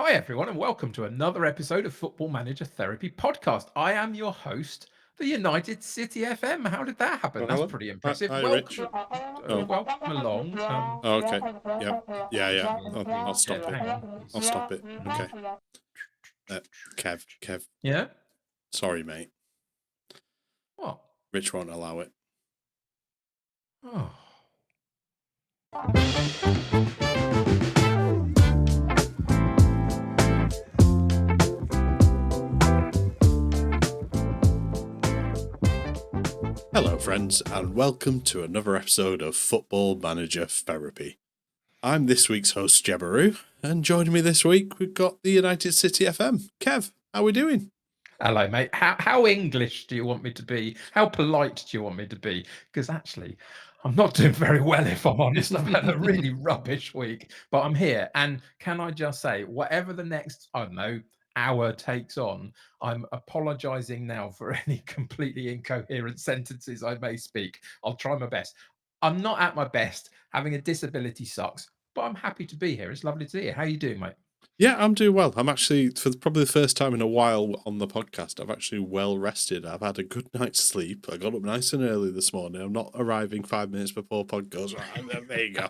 Hi, everyone, and welcome to another episode of Football Manager Therapy Podcast. I am your host, the United City FM. How did that happen? Oh, That's hello. pretty Hi, impressive. hi, Rich. Welcome, Oh, welcome along. oh, okay. Yep. Yeah. I'll Okay, stop it. hang on. I'll stop it. Okay. Kev. Yeah. Sorry, mate. What? Rich won't allow it. Oh. Hello, friends, and welcome to another episode of Football Manager Therapy. I'm this week's host, Jebberoo, and joining me this week, we've got the United City FM. Kev, how are we doing? Hello, mate. How English do you want me to be? How polite do you want me to be? Because actually, I'm not doing very well, if I'm honest. I've had a really rubbish week, but I'm here. And can I just say, whatever the next, I don't know, hour takes on, I'm apologizing now for any completely incoherent sentences I may speak. I'll try my best. I'm not at my best. Having a disability sucks, but I'm happy to be here. It's lovely to see you. How are you doing, mate? Yeah, I'm doing well. I'm actually, for probably the first time in a while on the podcast, I've actually well rested. I've had a good night's sleep. I got up nice and early this morning. I'm not arriving 5 minutes before pod goes. Right, there you go.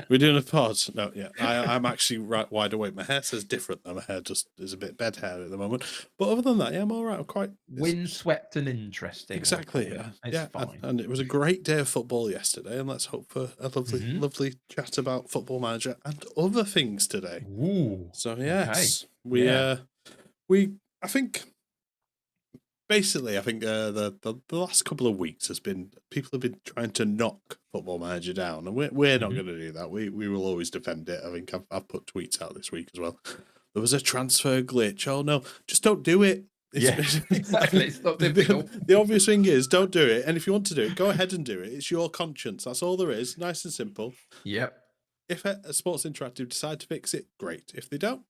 We're doing a pod. No, yeah, I'm actually wide awake. My hair says different though. My hair just is a bit bed hair at the moment. But other than that, yeah, I'm all right. I'm quite Windswept and interesting. exactly. It's Yeah, fine. and it was a great day of football yesterday. And let's hope for a lovely chat about Football Manager and other things today. Ooh. So Okay. yes, Yeah. I think the last couple of weeks has been people have been trying to knock Football Manager down, and we're not Mhm. going to do that. We will always defend it. I think I've put tweets out this week as well. There was a transfer glitch. Oh no, just don't do it. Yeah, exactly. It's not difficult. The obvious thing is don't do it, and if you want to do it, go ahead and do it. It's your conscience. That's all there is. Nice and simple. Yep. If a Sports Interactive decide to fix it, great. If they don't,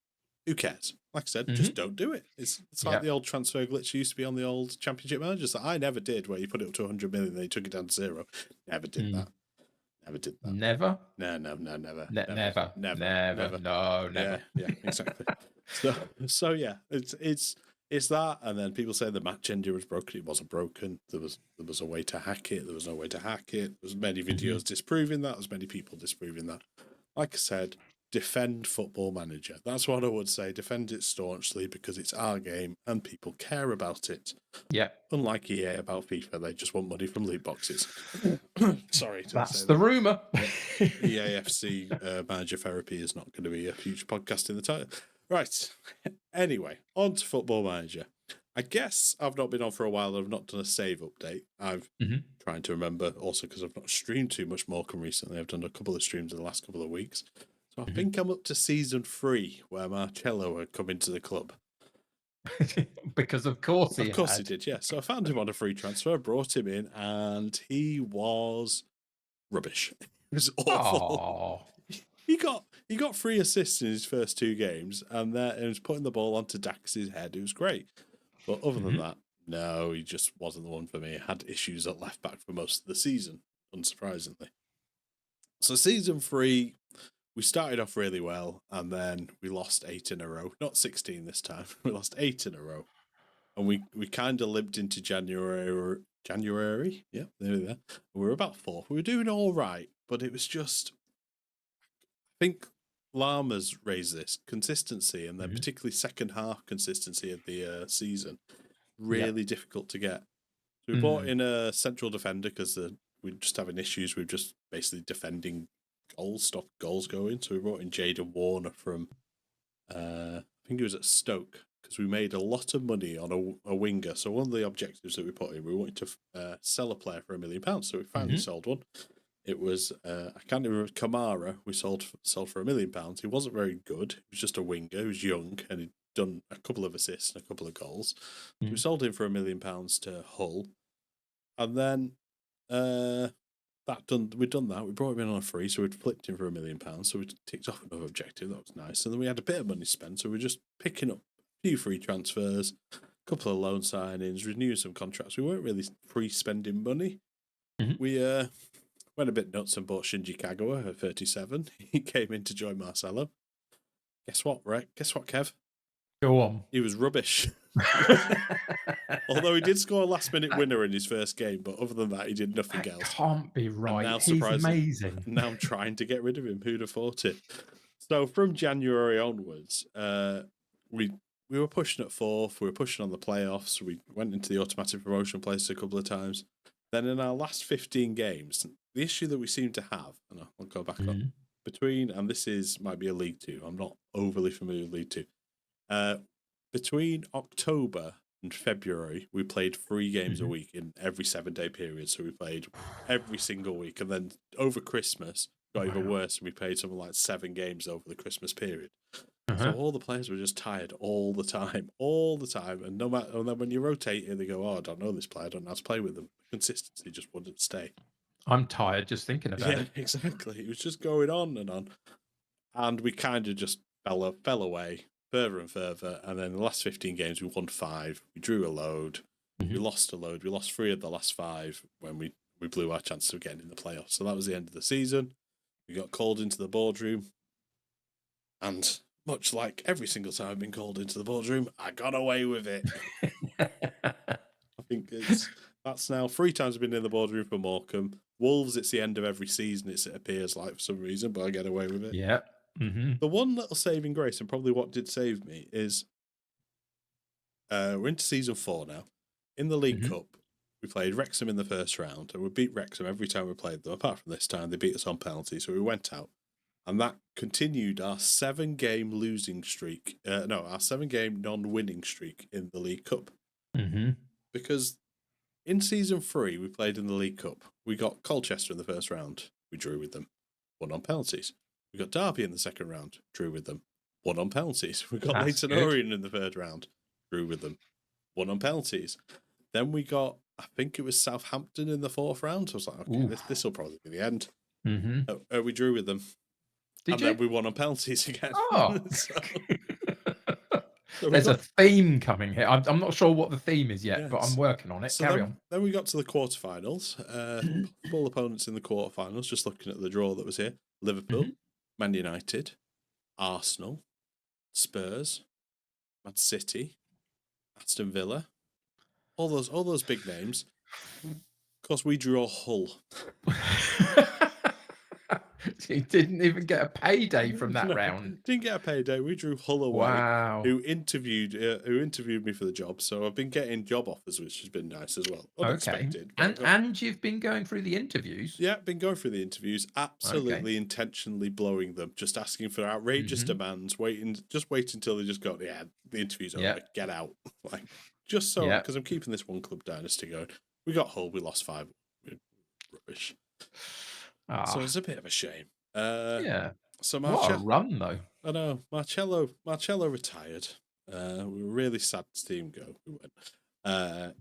who cares? Like I said, just Mhm. don't do it. It's like Yep. the old transfer glitch used to be on the old Championship managers that I never did, where you put it up to 100 million, then you took it down to 0. Never did Mm. that. Never did that. Never? No, Never. never. No, never. Yeah, exactly. So yeah, it's that, and then people say the match ending was broken. It wasn't broken. There was a way to hack it. There was no way to hack it. There was many videos disproving that. There's many people disproving that. Like I said, defend Football Manager. That's what I would say. Defend it staunchly because it's our game and people care about it. Yep. Unlike EA about FIFA, they just want money from loot boxes. Sorry to That's say the that. rumour. EAFC Manager Therapy is not going to be a huge podcast in the title. Right. Anyway, on to Football Manager. I guess I've not been on for a while. I've not done a save update. I've trying to remember also because I've not streamed too much Morecambe recently. I've done a couple of streams in the last couple of weeks. So I think I'm up to season 3 where Marcello had come into the club. Because of course he did, yeah. So I found him on a free transfer, brought him in, and he was rubbish. It was awful. Oh. He got 3 assists in his first 2 games, and he was putting the ball onto Dax's head. It was great. But other than that, no, he just wasn't the one for me. Had issues at left back for most of the season, unsurprisingly. So season 3, we started off really well, and then we lost 8 in a row. Not 16 this time. We lost 8 in a row. And we kind of limped into January. Yeah, there we are. We were about 4th. We were doing all right, but it was just, I think Llama's raised this consistency, and then particularly second half consistency of the season, really difficult to get. So we brought in a central defender because we're just having issues with just basically defending goals, stop goals going. So we brought in Jaden Warner from, I think he was at Stoke, because we made a lot of money on a winger. So one of the objectives that we put in, we wanted to sell a player for £1 million. So we finally sold one. It was I can't remember, Kamara. We sold for £1 million. He wasn't very good. He was just a winger. He was young and he'd done a couple of assists and a couple of goals. So we sold him for £1 million to Hull, and then we'd done that. We brought him in on a free, so we'd flipped him for £1 million. So we ticked off another objective. That was nice. And then we had a bit of money spent, so we're just picking up a few free transfers, a couple of loan signings, renewed some contracts. We weren't really free spending money. We went a bit nuts and bought Shinji Kagawa at 37. He came in to join Marcelo. Guess what, Rick? Guess what, Kev? Go on. He was rubbish. Although he did score a last-minute winner in his first game, but other than that, he did nothing That else. can't be And right. now, He's surprisingly, amazing. now I'm trying to get rid of him. Who'd have thought it? So from January onwards, we were pushing at fourth. We were pushing on the playoffs. We went into the automatic promotion place a couple of times. Then in our last 15 games, the issue that we seem to have, and I'll go back up, between, and this might be a League Two. I'm not overly familiar with League Two. Between October and February, we played 3 games a week in every 7-day period. So we played every single week. And then over Christmas, got even worse, and we played something like 7 games over the Christmas period. So all the players were just tired all the time. And no matter, and then when you rotate it, they go, "Oh, I don't know this player. I don't know how to play with them." Consistency just wouldn't stay. I'm tired just thinking about it. Yeah, exactly. It was just going on, and we kind of just fell away further and further. And then the last 15 games, we won 5. We drew a load. We lost a load. We lost 3 of the last 5 when we blew our chances of getting in the playoffs. So that was the end of the season. We got called into the boardroom, and much like every single time I've been called into the boardroom, I got away with it. I think that's now 3 times I've been in the boardroom for Morecambe. Wolves, it's the end of every season, it appears like, for some reason, but I get away with it. Yeah. The one little saving grace, and probably what did save me, is we're into season 4 now. In the League Cup, we played Wrexham in the first round, and we beat Wrexham every time we played them, apart from this time, they beat us on penalty, so we went out. And that continued our 7-game losing streak. Our 7-game non-winning streak in the League Cup. Because in season 3, we played in the League Cup. We got Colchester in the first round. We drew with them. Won on penalties. We got Derby in the second round. Drew with them. Won on penalties. We got Leyton Orient in the third round. Drew with them. Won on penalties. Then we got, I think it was Southampton in the 4th round. So I was like, okay, this will probably be the end. We drew with them. Then we won on penalties again. Oh. There's a theme coming here. I'm not sure what the theme is yet, but I'm working on it. So Carry on. Then we got to the quarterfinals. Full opponents in the quarterfinals, just looking at the draw that was here. Liverpool, Man United, Arsenal, Spurs, Man City, Aston Villa. All those big names. Of course, we drew a Hull. He didn't even get a payday from that round. Didn't get a payday. We drew Hull away. Wow. Who interviewed me for the job. So I've been getting job offers, which has been nice as well. Unexpected. Okay. And you've been going through the interviews? Yeah, been going through the interviews. Absolutely intentionally blowing them. Just asking for outrageous demands. Waiting until they just got the interview's over. Get out. Like, just so, because I'm keeping this one club dynasty going. We got Hull. We lost 5. Rubbish. So it's a bit of a shame. So what a run, though. I know. Marcello retired. We were really sad to see him go. We went.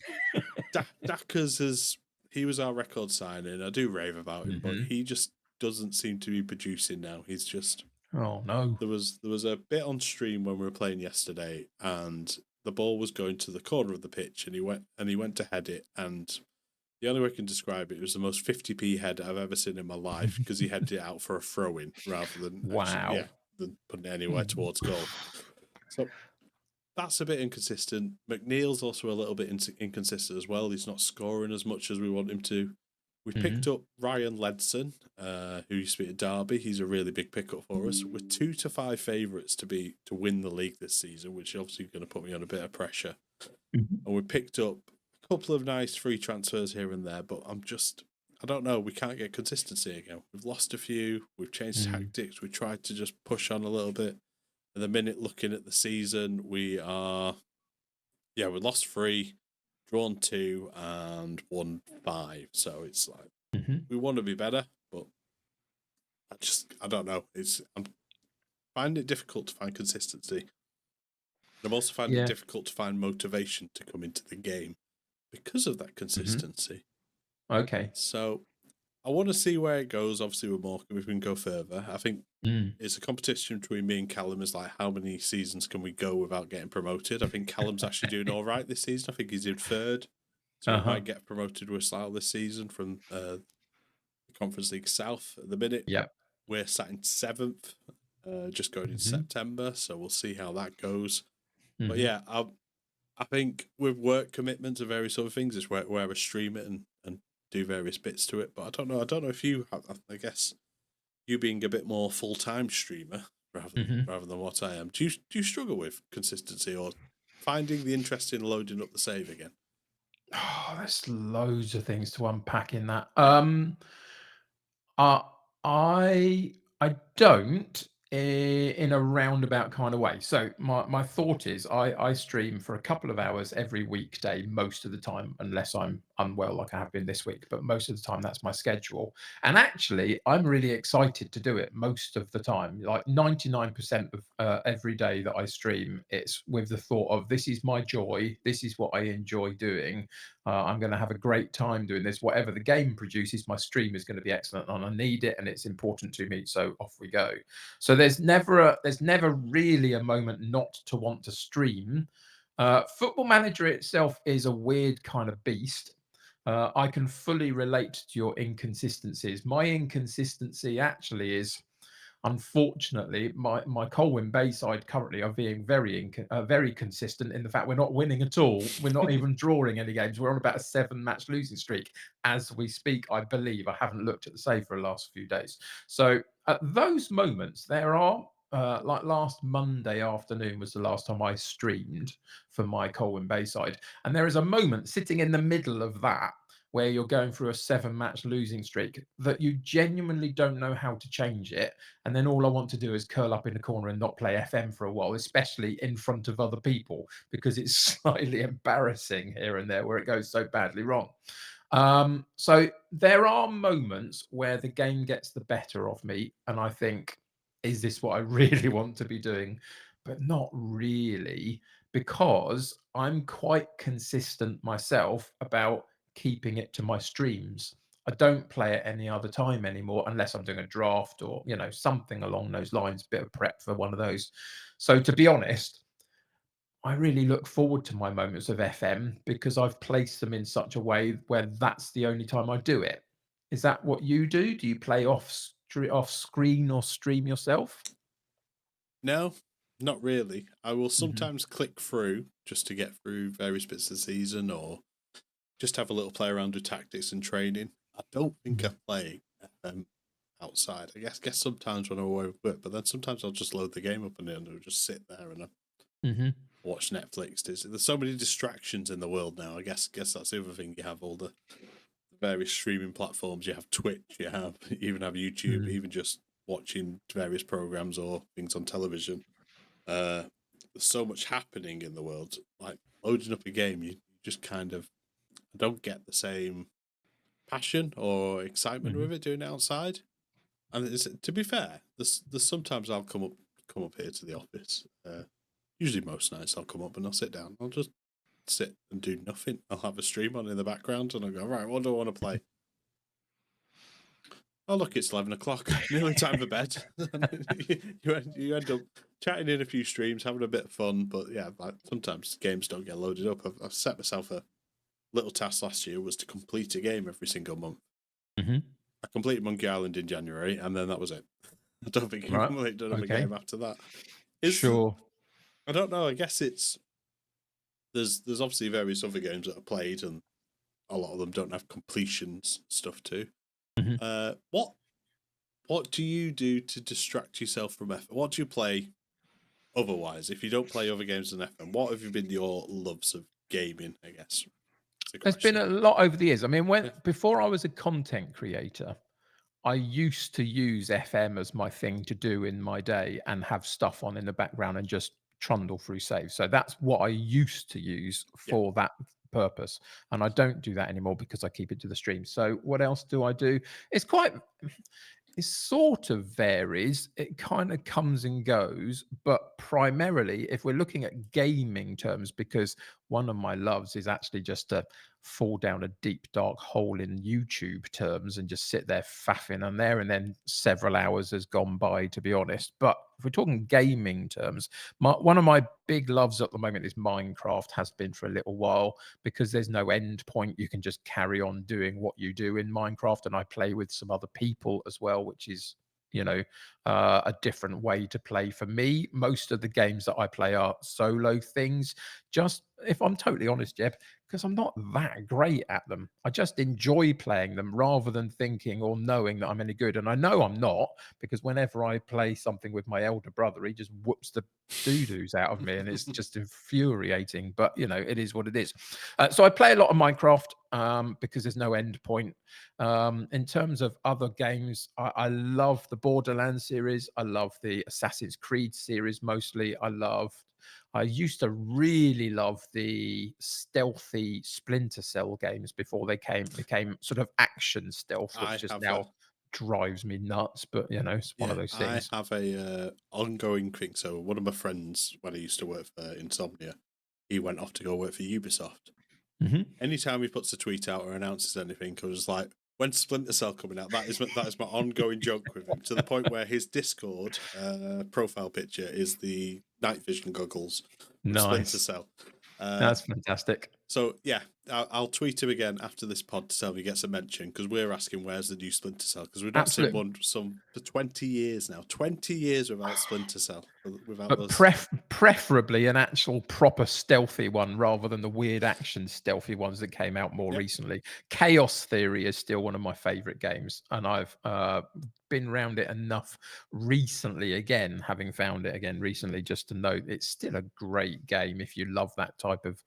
Dackers he was our record signing. I do rave about him, but he just doesn't seem to be producing now. He's just. Oh no. There was a bit on stream when we were playing yesterday, and the ball was going to the corner of the pitch, and he went to head it, and. The only way I can describe it was the most 50p head I've ever seen in my life, because he headed it out for a throw-in rather than than putting it anywhere towards goal. So that's a bit inconsistent. McNeil's also a little bit inconsistent as well. He's not scoring as much as we want him to. We picked up Ryan Ledson, who used to be at Derby. He's a really big pickup for us. We're 2 to 5 favourites to win the league this season, which is obviously going to put me on a bit of pressure. And we picked up couple of nice free transfers here and there, but I don't know, we can't get consistency again. We've lost a few, we've changed tactics, we tried to just push on a little bit. At the minute, looking at the season, we lost 3, drawn 2, and won 5. So it's like, we want to be better, but I don't know. I'm finding it difficult to find consistency. I'm also finding it difficult to find motivation to come into the game. Because of that consistency. Okay. So I want to see where it goes. Obviously, with Morecambe, if we can go further. I think it's a competition between me and Callum. Is like, how many seasons can we go without getting promoted? I think Callum's actually doing all right this season. I think he's in 3rd. So we might get promoted with Slough this season from the Conference League South. At the minute, we're sat in 7th. just going into Hmm. September, so we'll see how that goes. But Hmm. yeah, I think with work commitments and various other things, it's where I stream it and do various bits to it. But I don't know. I don't know if you have. I guess you being a bit more full time streamer Hmm. rather than what I am. Do you struggle with consistency or finding the interest in loading up the save again? Oh, there's loads of things to unpack in that. Yeah. Uh, I don't in a roundabout kind of way. So my thought is I stream for a couple of hours every weekday most of the time, unless I'm unwell like I have been this week. But most of the time that's my schedule. And actually, I'm really excited to do it most of the time. Like 99% of every day that I stream, it's with the thought of this is my joy. This is what I enjoy doing. I'm going to have a great time doing this. Whatever the game produces, my stream is going to be excellent, and I need it, and it's important to me. So off we go. So there's never really a moment not to want to stream. Football Manager itself is a weird kind of beast. I can fully relate to your inconsistencies. My inconsistency actually is, unfortunately, my Colwyn Bayside currently are being very consistent in the fact we're not winning at all. We're not even drawing any games. We're on about a 7-match losing streak as we speak, I believe. I haven't looked at the save for the last few days. So at those moments, there are. Like last Monday afternoon was the last time I streamed for my Colwyn Bayside, and there is a moment sitting in the middle of that where you're going through a 7-match losing streak that you genuinely don't know how to change it, and then all I want to do is curl up in the corner and not play FM for a while, especially in front of other people, because it's slightly embarrassing here and there where it goes so badly wrong. So there are moments where the game gets the better of me, and I think, is this what I really want to be doing? But not really, because I'm quite consistent myself about keeping it to my streams. I don't play it any other time anymore unless I'm doing a draft or, something along those lines, bit of prep for one of those. So to be honest, I really look forward to my moments of FM because I've placed them in such a way where that's the only time I do it. Is that what you do? Do you play off screen or stream yourself? No, not really. I will Hmm. sometimes click through just to get through various bits of the season or just have a little play around with tactics and training. I don't think I Hmm. play outside. I guess sometimes when I'm away with work, but then sometimes I'll just load the game up and it'll just sit there and I Hmm. watch Netflix. There's so many distractions in the world now. I guess that's the other thing. You have all the various streaming platforms. You have Twitch. You even have YouTube. Hmm. Even just watching various programs or things on television. Uh, there's so much happening in the world. Like loading up a game, you just kind of don't get the same passion or excitement Hmm. with it doing it outside. And to be fair, there's sometimes I'll come up here to the office. Usually most nights I'll come up and I'll sit down. I'll just sit and do nothing. I'll have a stream on in the background and I'll go, right, what do I want to play? Oh, look, it's 11 o'clock. Nearly time for bed. you end up chatting in a few streams, having a bit of fun. But yeah, like, sometimes games don't get loaded up. I've set myself a little task last year was to complete a game every single month. Hmm. I completed Monkey Island in January, and then that was it. I don't think I've Right. completed another Okay. game after that. Is Sure. I don't know. I guess it's there's obviously various other games that are played, and a lot of them don't have completions stuff too. Mhm. What do you do to distract yourself from FM? What do you play otherwise? If you don't play other games than FM, what have you been your loves of gaming? I guess that's the There's been question. a lot over the years. I mean, when Yeah, before I was a content creator, I used to use FM as my thing to do in my day and have stuff on in the background and just trundle through saves. So that's what I used to use yeah. for that purpose. And I don't do that anymore because I keep it to the stream. So what else do I do? It's quite it sort of varies. It kind of comes and goes, but primarily, if we're looking at gaming terms, because one of my loves is actually just to fall down a deep, dark hole in YouTube terms and just sit there faffing on there, and then several hours has gone by, to be honest. But if we're talking gaming terms, one of my big loves at the moment is Minecraft, has been for a little while because there's no end point. You can just carry on doing what you do in Minecraft, and I play with some other people as well, which is a different way to play. For me, most of the games that I play are solo things. Just if I'm totally honest, Jeb, because I'm not that great at them. I just enjoy playing them rather than thinking or knowing that I'm any good. And I know I'm not, because whenever I play something with my elder brother, he just whoops the doo-doos out of me, and it's just infuriating. But it is what it is. So I play a lot of Minecraft because there's no end point. In terms of other games, I love the Borderlands series. I love the Assassin's Creed series mostly. I used to really love the stealthy Splinter Cell games before they became sort of action stealth, which I just have a now drives me nuts. But it's one of Yeah, those I things. have a ongoing thing. So one of my friends, when I used to work for Insomnia, he went off to go work for Ubisoft. Hmm. Anytime he puts a tweet out or announces anything, I was like, "When's Splinter Cell coming out?" That is my ongoing joke with him, to the point where his Discord profile picture is the night vision goggles with Splinter Nice. Cell. Uh, That's fantastic. so yeah, I'll tweet him again after this pod to tell him he gets a mention, because we're asking where's the new Splinter Cell, because we've not seen Absolutely. one for 20 years now. 20 years without Splinter Cell, without But those. preferably an actual proper stealthy one rather than the weird action stealthy ones that came out more Yep. recently. Chaos Theory is still one of my favorite games, and I've been around it enough recently, again, having found it again recently, just to know it's still a great game if you love that type of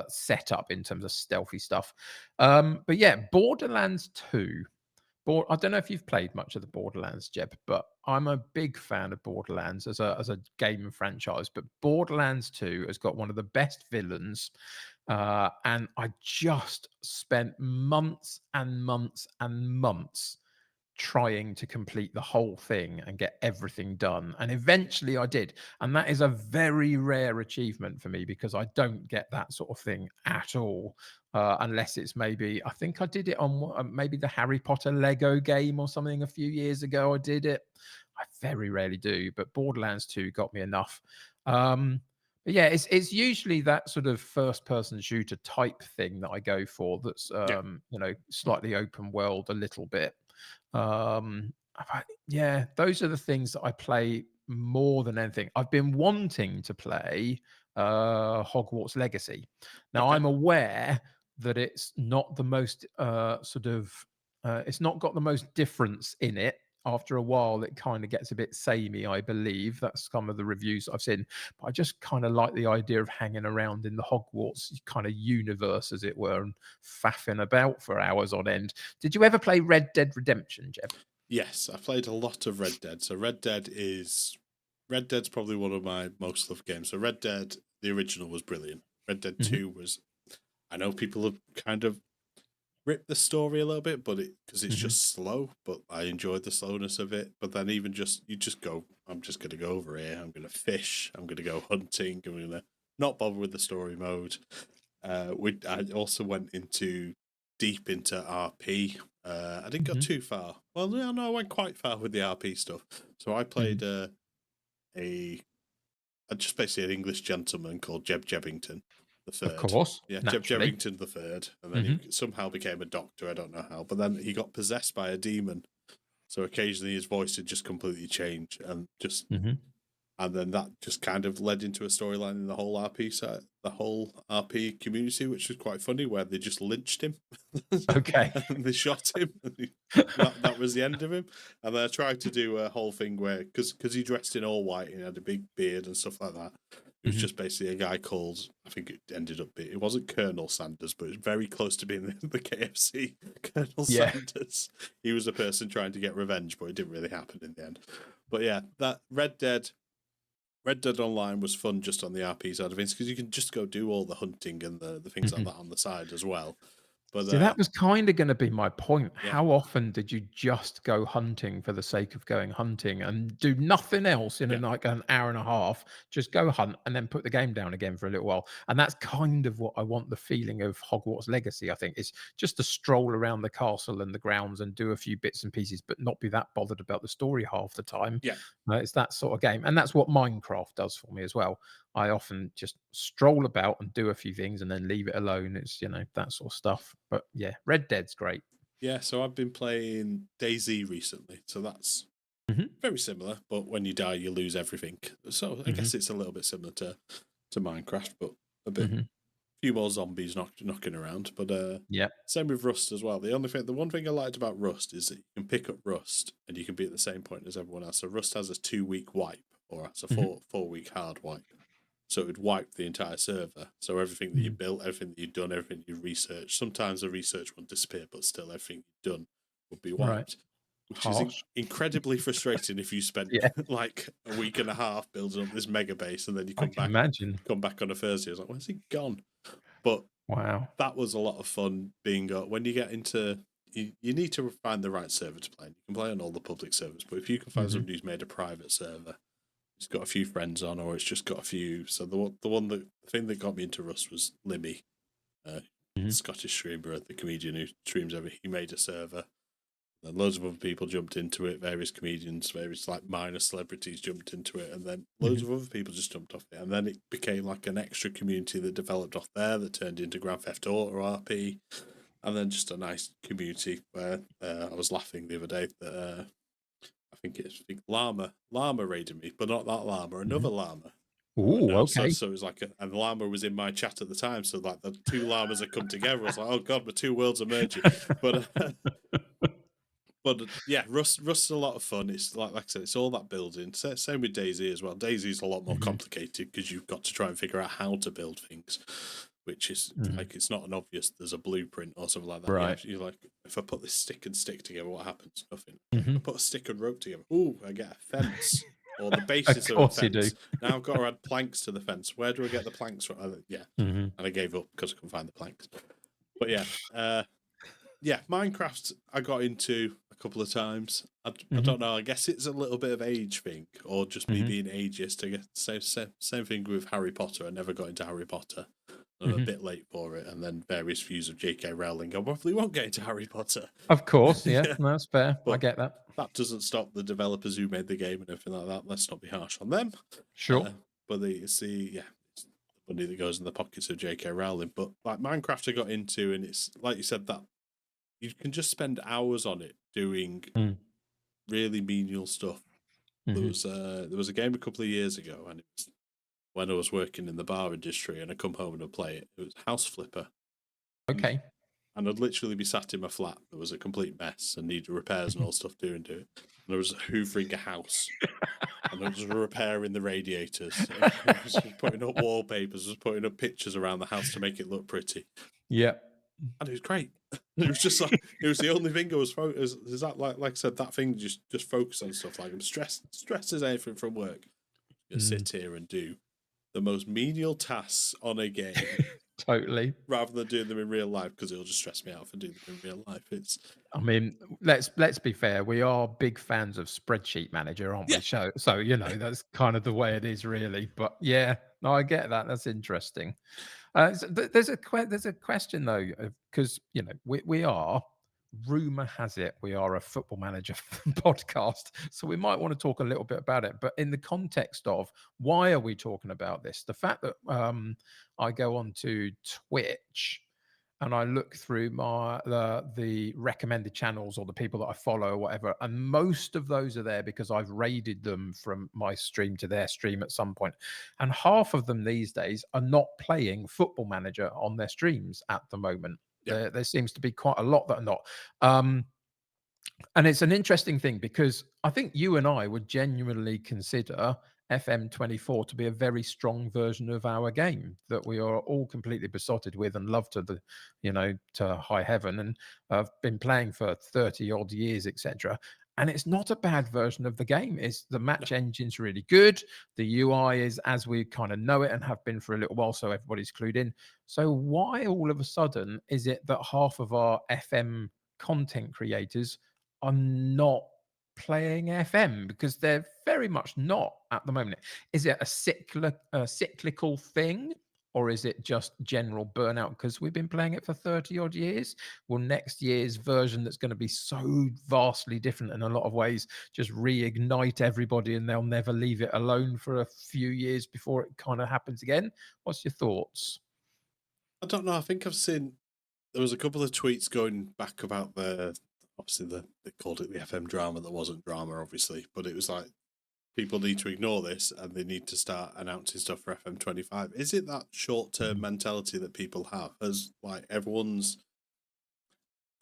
setup in terms of stealthy stuff. But yeah, Borderlands 2. I don't know if you've played much of the Borderlands, Jeb, but I'm a big fan of Borderlands as a game franchise. But Borderlands 2 has got one of the best villains, and I just spent months and months and months trying to complete the whole thing and get everything done. And eventually I did. And that is a very rare achievement for me, because I don't get that sort of thing at all. Unless it's maybe, I think I did it on maybe the Harry Potter Lego game or something a few years ago. I did it. I very rarely do, but Borderlands 2 got me enough. But yeah, it's usually that sort of first person shooter type thing that I go for, that's Yeah. slightly open world a little bit. Yeah, those are the things that I play more than anything. I've been wanting to play Hogwarts Legacy. Now Okay. I'm aware that it's not the most it's not got the most difference in it. After a while, it kind of gets a bit samey, I believe. That's some of the reviews I've seen. But I just kind of like the idea of hanging around in the Hogwarts kind of universe, as it were, and faffing about for hours on end. Did you ever play Red Dead Redemption, Jeb? Yes, I played a lot of Red Dead. So Red Dead's probably one of my most loved games. So Red Dead, the original, was brilliant. Red Dead Hmm. 2 was, I know people have kind of ripped the story a little bit, but because it's Hmm. just slow, but I enjoyed the slowness of it. But then even just you just go, I'm just gonna go over here, I'm gonna fish, I'm gonna go hunting, I'm gonna not bother with the story mode. I also went deep into RP. I didn't go Hmm. too far. Well, no, I went quite far with the RP stuff. So I Hmm. played a just basically an English gentleman called Jeb Jebbington the Of third. course, Yeah, Jeb naturally. Jebbington the third, and then Hmm. he somehow became a doctor. I don't know how, but then he got possessed by a demon. So occasionally his voice would just completely change, Hmm. and then that just kind of led into a storyline in the whole RP set, the whole RP community, which was quite funny, where they just lynched him Okay. and they shot him. That was the end of him. And then I tried to do a whole thing where, because he dressed in all white and had a big beard and stuff like that. It was Hmm. just basically a guy called, I think it ended up being, it wasn't Colonel Sanders, but it was very close to being the KFC Colonel Yeah. Sanders. He was a person trying to get revenge, but it didn't really happen in the end. But yeah, that Red Dead Online was fun just on the RP side of things, because you can just go do all the hunting and the things like Hmm. that on the side as well. But See, that was kind of going to be my point. yeah, How often did you just go hunting for the sake of going hunting and do nothing else in yeah, like an hour and a half? Just go hunt and then put the game down again for a little while. And that's kind of what I want the feeling of Hogwarts Legacy, I think, is just to stroll around the castle and the grounds and do a few bits and pieces, but not be that bothered about the story half the time. yeah. It's that sort of game. And that's what Minecraft does for me as well. I often just stroll about and do a few things and then leave it alone. It's, that sort of stuff. But yeah, Red Dead's great. Yeah, so I've been playing DayZ recently. So that's Mhm. Very similar, but when you die, you lose everything. So I Mhm. guess it's a little bit similar to Minecraft, but a Mhm. few more zombies knocking around. But Yeah. same with Rust as well. The one thing I liked about Rust is that you can pick up Rust and you can be at the same point as everyone else. So Rust has a 2 week wipe or has a Mhm. 4 week hard wipe. So it would wipe the entire server. So everything that you Mm. built, everything that you've done, everything you researched. Sometimes the research would disappear, but still everything you've done would be Right. wiped, which is Harsh. incredibly frustrating if you spent Yeah, like a week and a half building up this mega base and then you I can imagine. come back on a Thursday. I was like, where's it gone? But Wow. that was a lot of fun being when you get into you need to find the right server to play. You can play on all the public servers, but if you can find Mhm. somebody who's made a private server, it's got a few friends on, or it's just got a few. So the thing that got me into Rust was Limmy, Mhm. Scottish streamer, the comedian who streams he made a server. Then loads of other people jumped into it. Various comedians, various like minor celebrities jumped into it, and then loads Mhm. of other people just jumped off it. And then it became like an extra community that developed off there that turned into Grand Theft Auto RP, and then just a nice community where I was laughing the other day that I think Llama raided me, but not that Llama, another Mhm. Llama. Ooh, No, okay. so it was like, and Llama was in my chat at the time, so like the two llamas had come together. I was like, oh god, my two worlds are merging. But yeah, Rust's a lot of fun. It's like I said, it's all that building. Same with Daisy as well. Daisy's a lot more Mhm. complicated because you've got to try and figure out how to build things, which is Mhm. like it's not an obvious. There's a blueprint or something like that. Right. You like if I put this stick and stick together, what happens? Nothing. If I Mhm. put a stick and rope together, ooh, I get a fence or the Of basis of a course you do. fence. Now I've got to add planks to the fence. Where do I get the planks from? Yeah, Mhm. and I gave up because I couldn't find the planks. But yeah, Minecraft I got into a couple of times. I Mhm. don't know. I guess it's a little bit of age thing, or just me Mhm. being ageist. I guess same thing with Harry Potter. I never got into Harry Potter. I'm a Mhm. bit late for it, and then various views of J.K. Rowling. I probably won't get into Harry Potter. Of course, yeah. Yeah, No, that's fair. I but get that. that doesn't stop the developers who made the game and everything like that. Let's not be harsh on them. Sure. Uh, but it's the money that goes in the pockets of J.K. Rowling. But like Minecraft, I got into, and it's like you said that you can just spend hours on it doing Mm. really menial stuff. Mhm. There was a game a couple of years ago, and it was when I was working in the bar industry, and I come home and I'd play it. It was House Flipper, and Okay. I'd literally be sat in my flat that was a complete mess and needed repairs and all stuff doing to it. And I was hoovering a house, and I was repairing the radiators. I was just putting up wallpapers, just putting up pictures around the house to make it look pretty. Yeah. And it was great. It was just like it was the only thing I was focused. Is that like I said, that thing just focus on stuff. Like I'm stressed as anything from work. You Mm. sit here and do the most menial tasks on a game Totally. rather than doing them in real life because it'll just stress me out for doing them in real life. It's I mean, let's be fair. We are big fans of spreadsheet manager, aren't yeah, we? So you know that's kind of the way it is, really. But yeah, no, I get that. That's interesting. There's a question though, because you know we are. Rumor has it we are a football manager podcast, so we might want to talk a little bit about it. But in the context of why are we talking about this? The fact that I go on to Twitch and I look through the recommended channels or the people that I follow or whatever, and most of those are there because I've raided them from my stream to their stream at some point. And half of them these days are not playing Football Manager on their streams at the moment. yeah. There seems to be quite a lot that are not. Um, and it's an interesting thing because I think you and I would genuinely consider FM24 to be a very strong version of our game that we are all completely besotted with and love to to high heaven and have been playing for 30 odd years, etc. And it's not a bad version of the game. It's the No. match engine's really good. The UI is as we kind of know it and have been for a little while, so everybody's clued in. So why all of a sudden is it that half of our FM content creators are not playing FM because they're very much not at the moment. Is it a cyclical thing or is it just general burnout because we've been playing it for 30 odd years? Will next year's version that's going to be so vastly different in a lot of ways just reignite everybody and they'll never leave it alone for a few years before it kind of happens again? What's your thoughts? I don't know. I think I've seen there was a couple of tweets going back about obviously they called it the FM drama that wasn't drama, obviously, but it was like people need to ignore this and they need to start announcing stuff for FM25. Is it that short-term mentality that people have? As like everyone's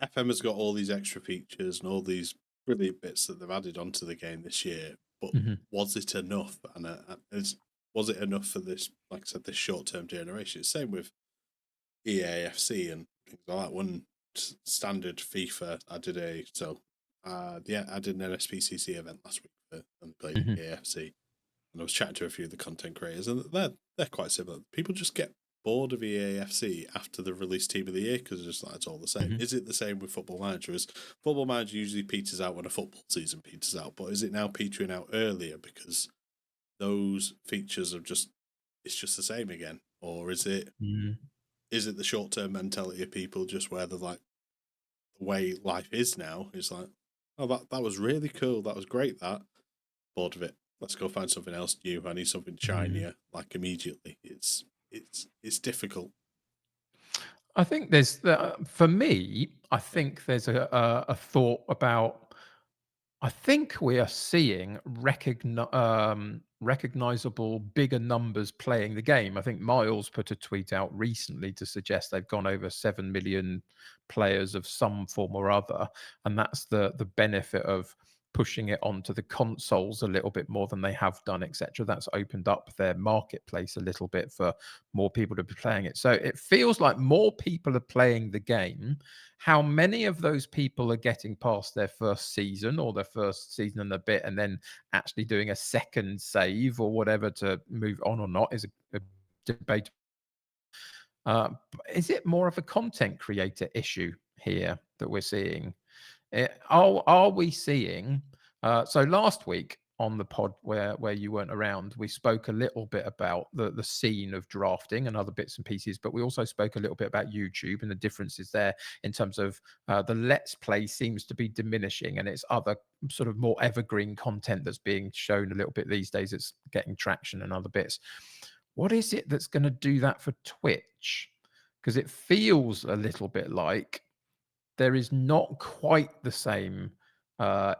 FM has got all these extra features and all these brilliant bits that they've added onto the game this year, but was it enough? And was it enough for this, like I said, this short-term generation? Same with EAFC and things like that. When standard FIFA, I did I did an NSPCC event last week and played EAFC, and I was chatting to a few of the content creators, and they're quite similar. People just get bored of EAFC after the release Team of the Year because it's just like it's all the same. Is it the same with Football Manager? As Football Manager usually peters out when a football season peters out, but is it now petering out earlier because those features are it's just the same again, or is it the short term mentality of people just where they're like the way life is now is like, oh that was really cool, that was great, that bored of it. Let's go find something else new. I need something shinier, like immediately. It's difficult. I think for me, I think there's a thought about. I think we are seeing recognizable bigger numbers playing the game. I think Miles put a tweet out recently to suggest they've gone over 7 million players of some form or other, and that's the benefit of pushing it onto the consoles a little bit more than they have done, etc. That's opened up their marketplace a little bit for more people to be playing it. So it feels like more people are playing the game. How many of those people are getting past their first season or their first season and a bit and then actually doing a second save or whatever to move on or not is a debate. Is it more of a content creator issue here that we're seeing? Are we seeing? So last week on the pod where you weren't around, we spoke a little bit about the scene of drafting and other bits and pieces, but we also spoke a little bit about YouTube and the differences there in terms of the Let's Play seems to be diminishing, and it's other sort of more evergreen content that's being shown a little bit these days. It's getting traction and other bits. What is it that's going to do that for Twitch? Because it feels a little bit like there is not quite the same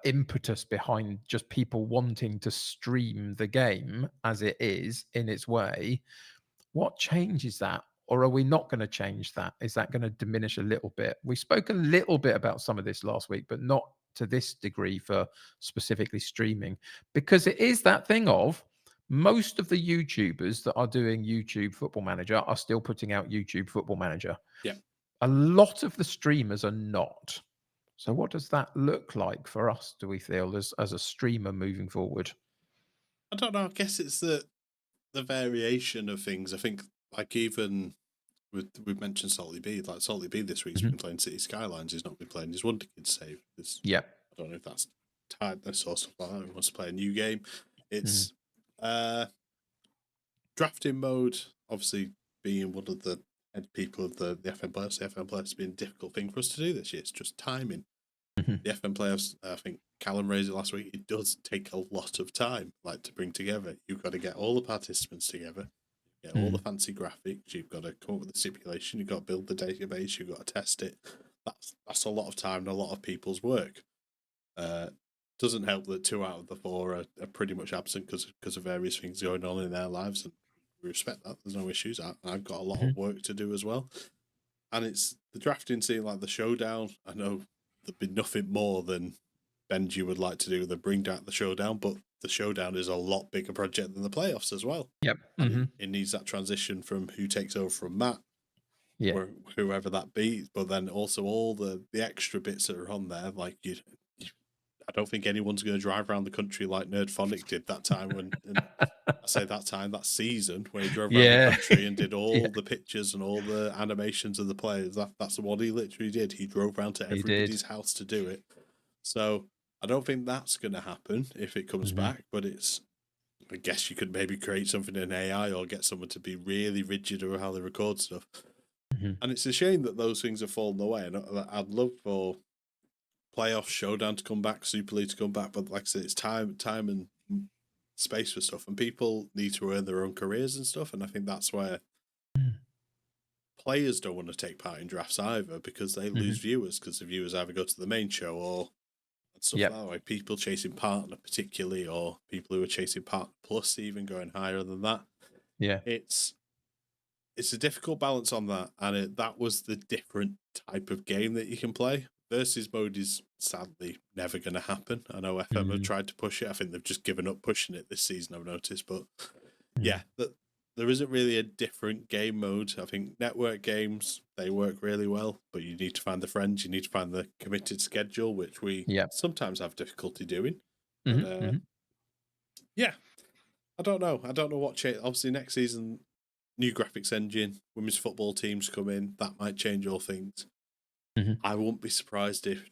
impetus behind just people wanting to stream the game as it is in its way. What changes that? Or are we not going to change that? Is that going to diminish a little bit? We spoke a little bit about some of this last week, but not to this degree for specifically streaming, because it is that thing of most of the YouTubers that are doing YouTube Football Manager are still putting out YouTube Football Manager. Yeah. A lot of the streamers are not. So what does that look like for us, do we feel, as a streamer moving forward? I don't know. I guess it's the variation of things. I think like even we've mentioned Salty B. Like Salty B this week's been playing City Skylines. He's not been playing his Wonder Kid save. Yeah. I don't know if that's tiredness or stuff like that. He wants to play a new game. It's drafting mode, obviously being one of the head people of the FM playoffs. The FM playoffs has been a difficult thing for us to do this year. It's just timing. The FM playoffs, I think Callum raised it last week, it does take a lot of time, like to bring together. You've got to get all the participants together, get all the fancy graphics, you've got to come up with the stipulation, you've got to build the database, you've got to test it. That's a lot of time and a lot of people's work. Doesn't help that 2 out of the 4 are pretty much absent because of various things going on in their lives, and we respect that. There's no issues. I've got a lot of work to do as well. And it's the drafting scene, like the showdown. I know there'd be nothing more than Benji would like to do than bring down the showdown, but the showdown is a lot bigger project than the playoffs as well. Yep. And it needs that transition from who takes over from Matt, or whoever that be, but then also all the extra bits that are on there, like I don't think anyone's going to drive around the country like Nerdphonic did that time when, and I say that time, that season, where he drove around the country and did all the pictures and all the animations of the players. That's what he literally did. He drove around to everybody's house to do it. So I don't think that's going to happen if it comes back, but I guess you could maybe create something in AI or get someone to be really rigid over how they record stuff. And it's a shame that those things have fallen away. And I'd love for playoff showdown to come back, Super League to come back, but like I said, it's time and space for stuff, and people need to earn their own careers and stuff. And I think that's where players don't want to take part in drafts either because they lose viewers because the viewers either go to the main show or and stuff Yep. that way. People chasing partner particularly, or people who are chasing partner plus, even going higher than that. Yeah. It's a difficult balance on that, and that was the different type of game that you can play. Versus mode is sadly never going to happen. I know FM have tried to push it. I think they've just given up pushing it this season, I've noticed. But yeah, there isn't really a different game mode. I think network games, they work really well, but you need to find the friends, you need to find the committed schedule, which we Yep. sometimes have difficulty doing. But yeah, I don't know. I don't know what change. Obviously, next season, new graphics engine, women's football teams come in. That might change all things. I won't be surprised if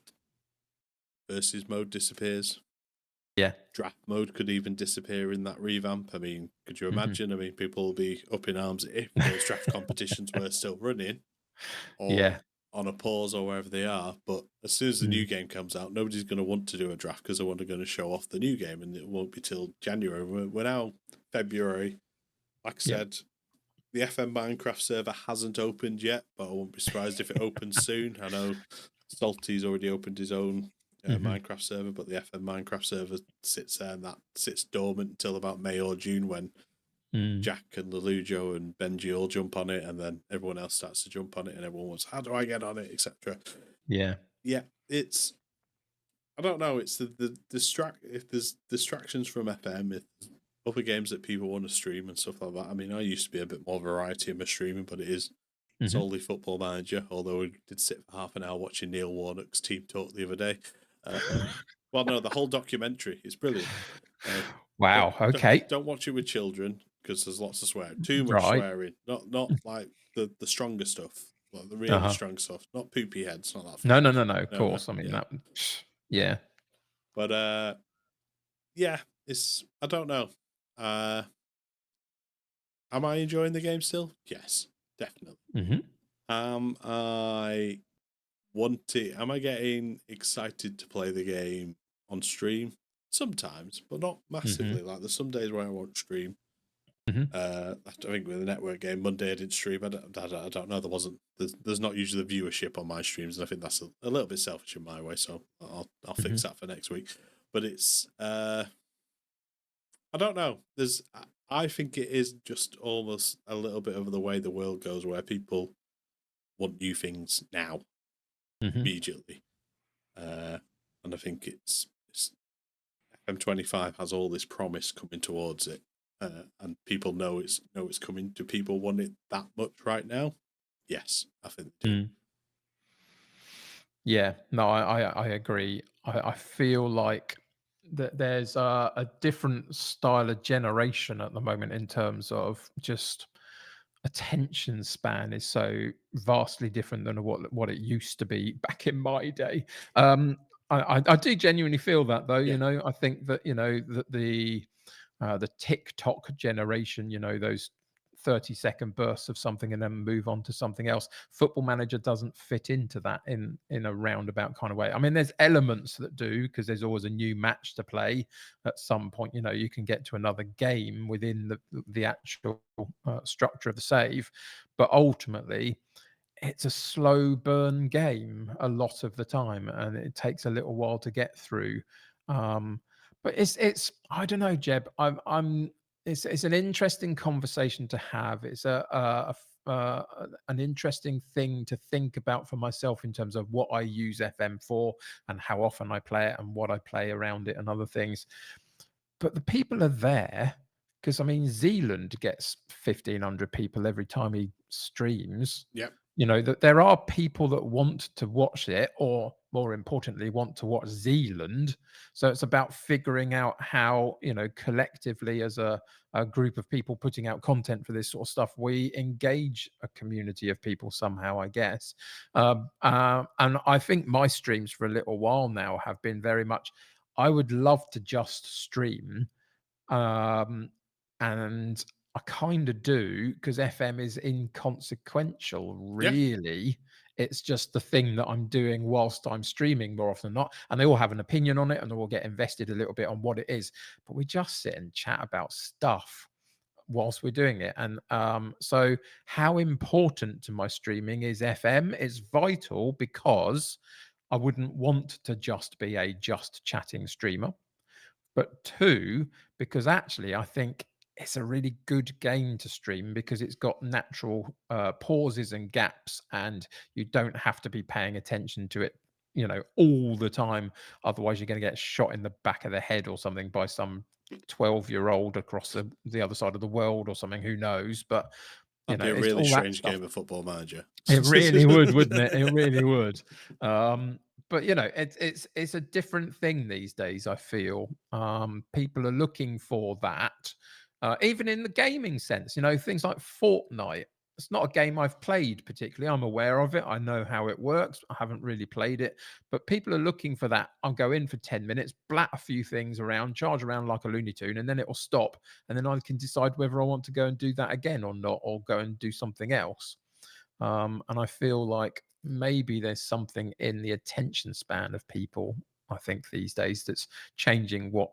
versus mode disappears. Yeah. Draft mode could even disappear in that revamp. I mean, could you imagine? I mean, people will be up in arms if those draft competitions were still running or Yeah. on a pause or wherever they are. But as soon as the new game comes out, nobody's going to want to do a draft because they're going to show off the new game, and it won't be till January. We're now February. Like I said, the FM Minecraft server hasn't opened yet, but I won't be surprised if it opens soon. I know Salty's already opened his own Minecraft server, but the FM Minecraft server sits there, and that sits dormant until about May or June when Jack and Lelujo and Benji all jump on it, and then everyone else starts to jump on it, and everyone wants, how do I get on it, etc. Yeah. It's, I don't know. It's the if there's distractions from FM, if there's other games that people want to stream and stuff like that. I mean, I used to be a bit more variety in my streaming, but it is solely Football Manager. Although we did sit for half an hour watching Neil Warnock's team talk the other day. Well, no, the whole documentary is brilliant. Wow. Okay. Don't watch it with children because there's lots of swearing. Too much Right. swearing. Not like the stronger stuff, like the really strong stuff. Not poopy heads. Not that. No. Of course. I mean that. Yeah. But yeah, it's, I don't know. Am I enjoying the game still? Yes, definitely. Am I getting excited to play the game on stream? Sometimes, but not massively. Like there's some days where I won't stream. I think with the network game, Monday I didn't stream. I don't know. There's not usually the viewership on my streams, and I think that's a little bit selfish in my way. So I'll fix that for next week. But it's I don't know. I think it is just almost a little bit of the way the world goes, where people want new things now, immediately, and I think it's FM25 has all this promise coming towards it, and people know it's coming. Do people want it that much right now? Yes, I think they do. Yeah, no, I agree. I feel like that there's a different style of generation at the moment in terms of just attention span is so vastly different than what it used to be back in my day. I do genuinely feel that though. Yeah. I think that that the TikTok generation, those 30-second bursts of something and then move on to something else. Football Manager doesn't fit into that in a roundabout kind of way. I mean, there's elements that do because there's always a new match to play. At some point, you can get to another game within the actual structure of the save, but ultimately, it's a slow burn game a lot of the time, and it takes a little while to get through. But it's I don't know, Jeb. I'm it's an interesting conversation to have. It's an interesting thing to think about for myself in terms of what I use FM for and how often I play it and what I play around it and other things. But the people are there because I mean Zealand gets 1,500 people every time he streams. Yep. That there are people that want to watch it, or more importantly, want to watch Zealand. So it's about figuring out how, collectively as a group of people putting out content for this sort of stuff, we engage a community of people somehow, I guess. And I think my streams for a little while now have been very much, I would love to just stream. And I kind of do because FM is inconsequential, Yeah. really. It's just the thing that I'm doing whilst I'm streaming more often than not. And they all have an opinion on it and they all get invested a little bit on what it is. But we just sit and chat about stuff whilst we're doing it. And so how important to my streaming is FM? It's vital because I wouldn't want to just be a just chatting streamer. But two, because actually I think it's a really good game to stream because it's got natural pauses and gaps, and you don't have to be paying attention to it, all the time. Otherwise, you're going to get shot in the back of the head or something by some 12-year-old across the other side of the world or something. Who knows? But That'd be a it's really all that strange stuff. game of Football Manager. It really would, wouldn't it? It really would. But it's a different thing these days, I feel. People are looking for that. Even in the gaming sense, things like Fortnite. It's not a game I've played particularly. I'm aware of it. I know how it works. I haven't really played it, but people are looking for that. I'll go in for 10 minutes, blat a few things around, charge around like a Looney Tune, and then it will stop. And then I can decide whether I want to go and do that again or not, or go and do something else. And I feel like maybe there's something in the attention span of people, I think, these days that's changing what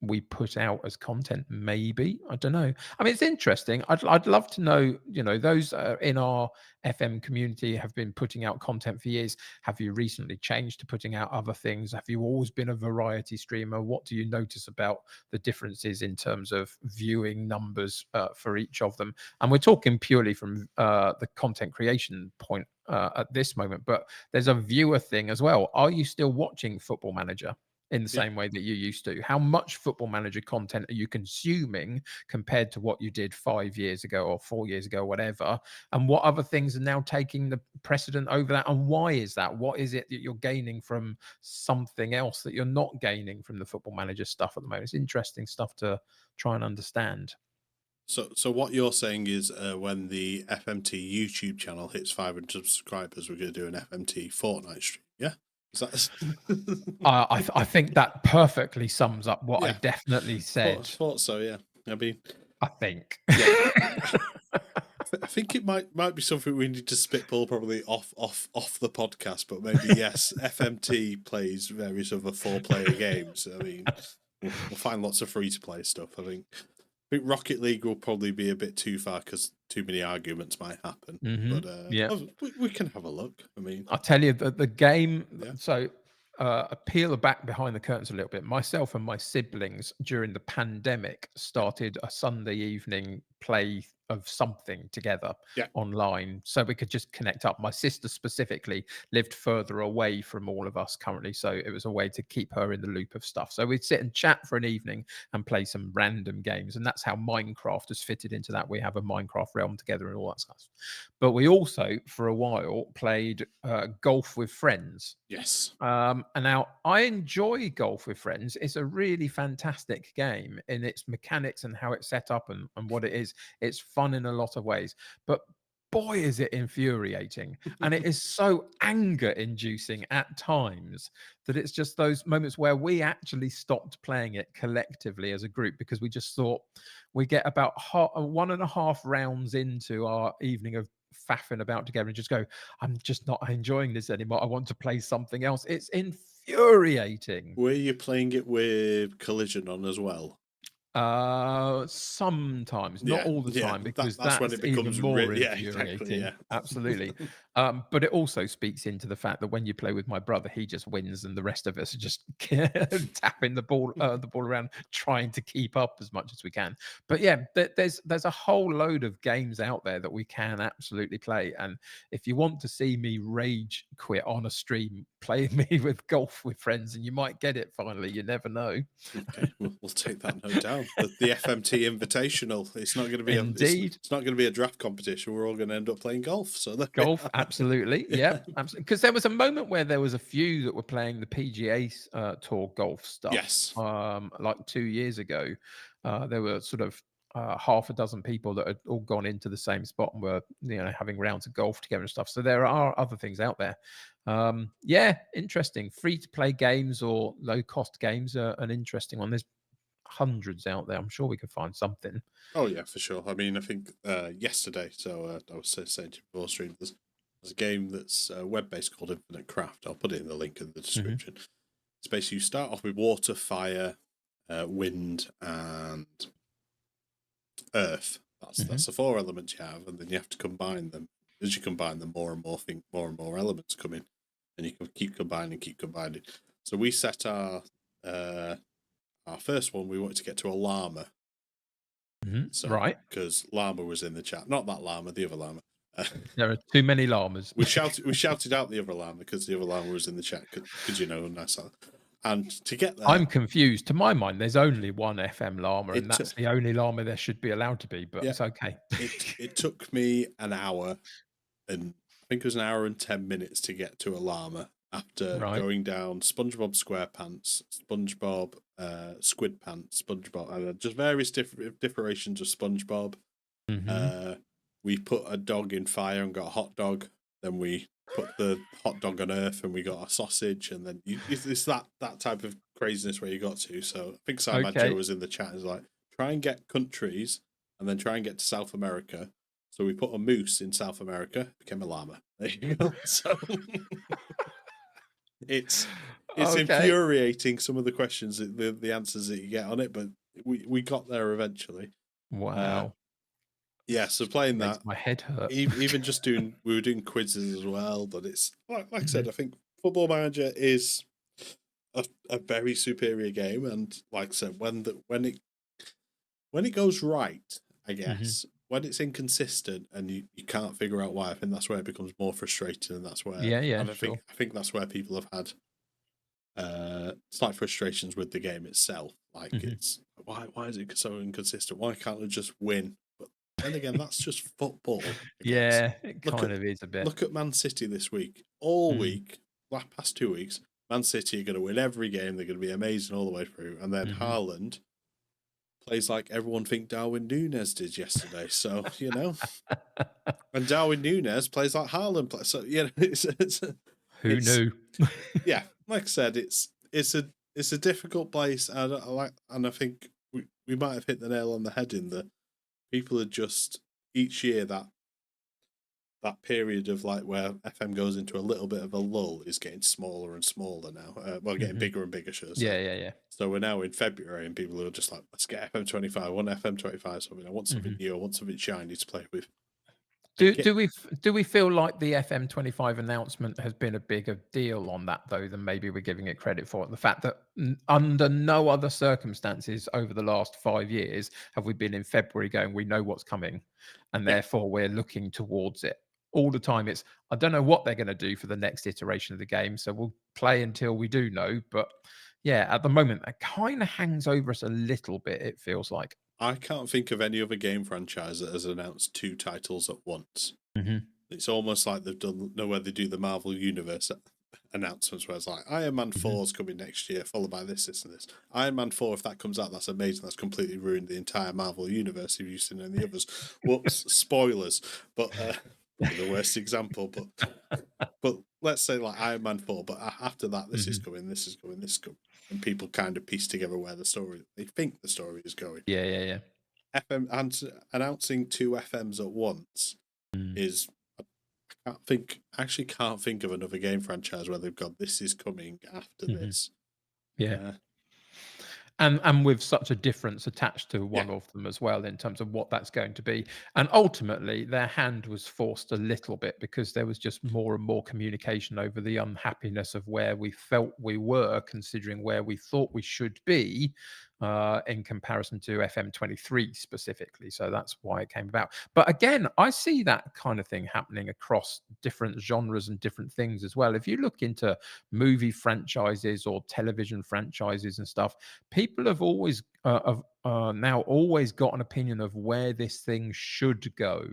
we put out as content. Maybe, I don't know. I mean, it's interesting. I'd love to know, those in our FM community have been putting out content for years. Have you recently changed to putting out other things? Have you always been a variety streamer? What do you notice about the differences in terms of viewing numbers for each of them? And we're talking purely from the content creation point at this moment, but there's a viewer thing as well. Are you still watching Football Manager in the Yeah. same way that you used to? How much Football Manager content are you consuming compared to what you did 5 years ago or 4 years ago, whatever? And what other things are now taking the precedent over that? And why is that? What is it that you're gaining from something else that you're not gaining from the Football Manager stuff at the moment? It's interesting stuff to try and understand. So what you're saying is when the FMT YouTube channel hits 500 subscribers, we're going to do an FMT Fortnite stream. Yeah, is that? I think that perfectly sums up what I Yeah, definitely said. thought so. Yeah, I mean, I think. yeah, I think it might be something we need to spitball probably off the podcast, but maybe yes, FMT plays various other 4-player games. I mean, we'll find lots of free to play stuff. I think Rocket League will probably be a bit too far because too many arguments might happen. But Yeah. we can have a look. I mean, I'll tell you that the game. yeah, So, peel back behind the curtains a little bit. Myself and my siblings during the pandemic started a Sunday evening play of something together yeah. online, so we could just connect up. My sister specifically lived further away from all of us currently, so it was a way to keep her in the loop of stuff. So we'd sit and chat for an evening and play some random games, and that's how Minecraft has fitted into that. We have a Minecraft realm together and all that stuff. But we also, for a while, played golf with friends. Yes. And now I enjoy golf with friends. It's a really fantastic game in its mechanics and how it's set up and what it is. It's fun in a lot of ways. But boy, is it infuriating. And it is so anger inducing at times that it's just those moments where we actually stopped playing it collectively as a group because we just thought we get about 1.5 rounds into our evening of faffing about together and just go, I'm just not enjoying this anymore. I want to play something else. It's infuriating. Were you playing it with Collision on as well? Sometimes, not Yeah, all the yeah. time, because That's when that's it even becomes more yeah, exactly. infuriating. Yeah. Absolutely. But it also speaks into the fact that when you play with my brother, he just wins, and the rest of us are just tapping the ball around, trying to keep up as much as we can. But yeah, there's a whole load of games out there that we can absolutely play. And if you want to see me rage quit on a stream, play me with golf with friends, and you might get it finally. You never know. Okay, we'll take that note down. The FMT Invitational. It's not going to be Indeed. it's not going to be a draft competition. We're all going to end up playing golf. So there we Golf, are. absolutely. Yep, absolutely. Because there was a moment where there was a few that were playing the PGA Tour golf stuff. Yes. Like 2 years ago, there were sort of half a dozen people that had all gone into the same spot and were, having rounds of golf together and stuff. So there are other things out there. Yeah, interesting. Free to play games or low cost games are an interesting one. There's hundreds out there. I'm sure we could find something. Oh yeah, for sure. I mean, I think yesterday. So I was saying to you before stream. There's a game that's web based called Infinite Craft. I'll put it in the link in the description. It's basically you start off with water, fire, wind, and earth. Hmm. That's the 4 elements you have, and then you have to combine them. As you combine them, more and more elements come in, and you can keep combining. So we set our first one. We wanted to get to a llama. Hmm. So Right. because llama was in the chat, not that llama, the other llama. There are too many llamas. We shouted out the other llama because the other llama was in the chat because nice. And to get there, I'm confused. To my mind, there's only one FM llama, and it that's the only llama there should be allowed to be, but yeah, it's okay. it took me an hour, and I think it was an hour and 10 minutes to get to a llama after Right. going down SpongeBob SquarePants, SpongeBob Squid Pants, SpongeBob, just various different iterations of SpongeBob. Hmm. Uh, we put a dog in fire and got a hot dog. Then we put the hot dog on earth and we got a sausage. And then it's that type of craziness where you got to. So I think Simon Joe Okay. was in the chat. Is like, try and get countries and then try and get to South America. So we put a moose in South America, became a llama. There you go. So it's Okay. infuriating, some of the questions, the answers that you get on it, but we got there eventually. Wow. Yeah, so playing Makes that, my head hurt. even just we were doing quizzes as well. But it's like I Hmm. said, I think Football Manager is a very superior game, and like I said, when it goes right, I Hmm. guess when it's inconsistent and you can't figure out why, I think that's where it becomes more frustrating, and that's where, Yeah, yeah, and sure. I think that's where people have had slight frustrations with the game itself. Like Hmm. it's why is it so inconsistent? Why can't it just win? But then again, that's just football, I guess. Yeah, it Look kind at of is a bit. Man City this week. All Mm. week, past 2 weeks, Man City are going to win every game. They're going to be amazing all the way through. And then Hmm. Haaland plays like everyone think Darwin Núñez did yesterday. So and Darwin Núñez plays like Haaland plays. So Who it's knew? yeah, like I said, it's a difficult place, and I think we might have hit the nail on the head in that people are just each year that period of like where FM goes into a little bit of a lull is getting smaller and smaller now. Well, getting Hmm. bigger and bigger, should I Yeah, say? yeah, yeah. So we're now in February, and people are just like, let's get FM25. I want FM25 something. I want something Hmm. new. I want something shiny to play with. I Do get we feel like the FM25 announcement has been a bigger deal on that though than maybe we're giving it credit for? The fact that under no other circumstances over the last 5 years have we been in February going, we know what's coming, and yeah. therefore we're looking towards it all the time. It's I don't know what they're going to do for the next iteration of the game, so we'll play until we do know. But yeah, at the moment, that kind of hangs over us a little bit. It feels like. I can't think of any other game franchise that has announced 2 titles at once. Hmm. It's almost like they've done where they do the Marvel Universe announcements, where it's like Iron Man Hmm. 4 is coming next year, followed by this, and this. Iron Man 4, if that comes out, that's amazing. That's completely ruined the entire Marvel Universe. If you've seen any others, whoops, spoilers. But probably the worst example. But let's say like Iron Man 4, but after that, this is Hmm. coming, this is coming, this is coming, and people kind of piece together where they think the story is going. Yeah, yeah, yeah. FM and announcing 2 FMs at once Mm. is can't think of another game franchise where they've got this is coming after Mhm. this. Yeah. Uh, And with such a difference attached to yeah, one of them as well in terms of what that's going to be. And ultimately, their hand was forced a little bit because there was just more and more communication over the unhappiness of where we felt we were, considering where we thought we should be in comparison to FM23 specifically. So that's why it came about. But again, I see that kind of thing happening across different genres and different things as well. If you look into movie franchises or television franchises and stuff, people have always now always got an opinion of where this thing should go,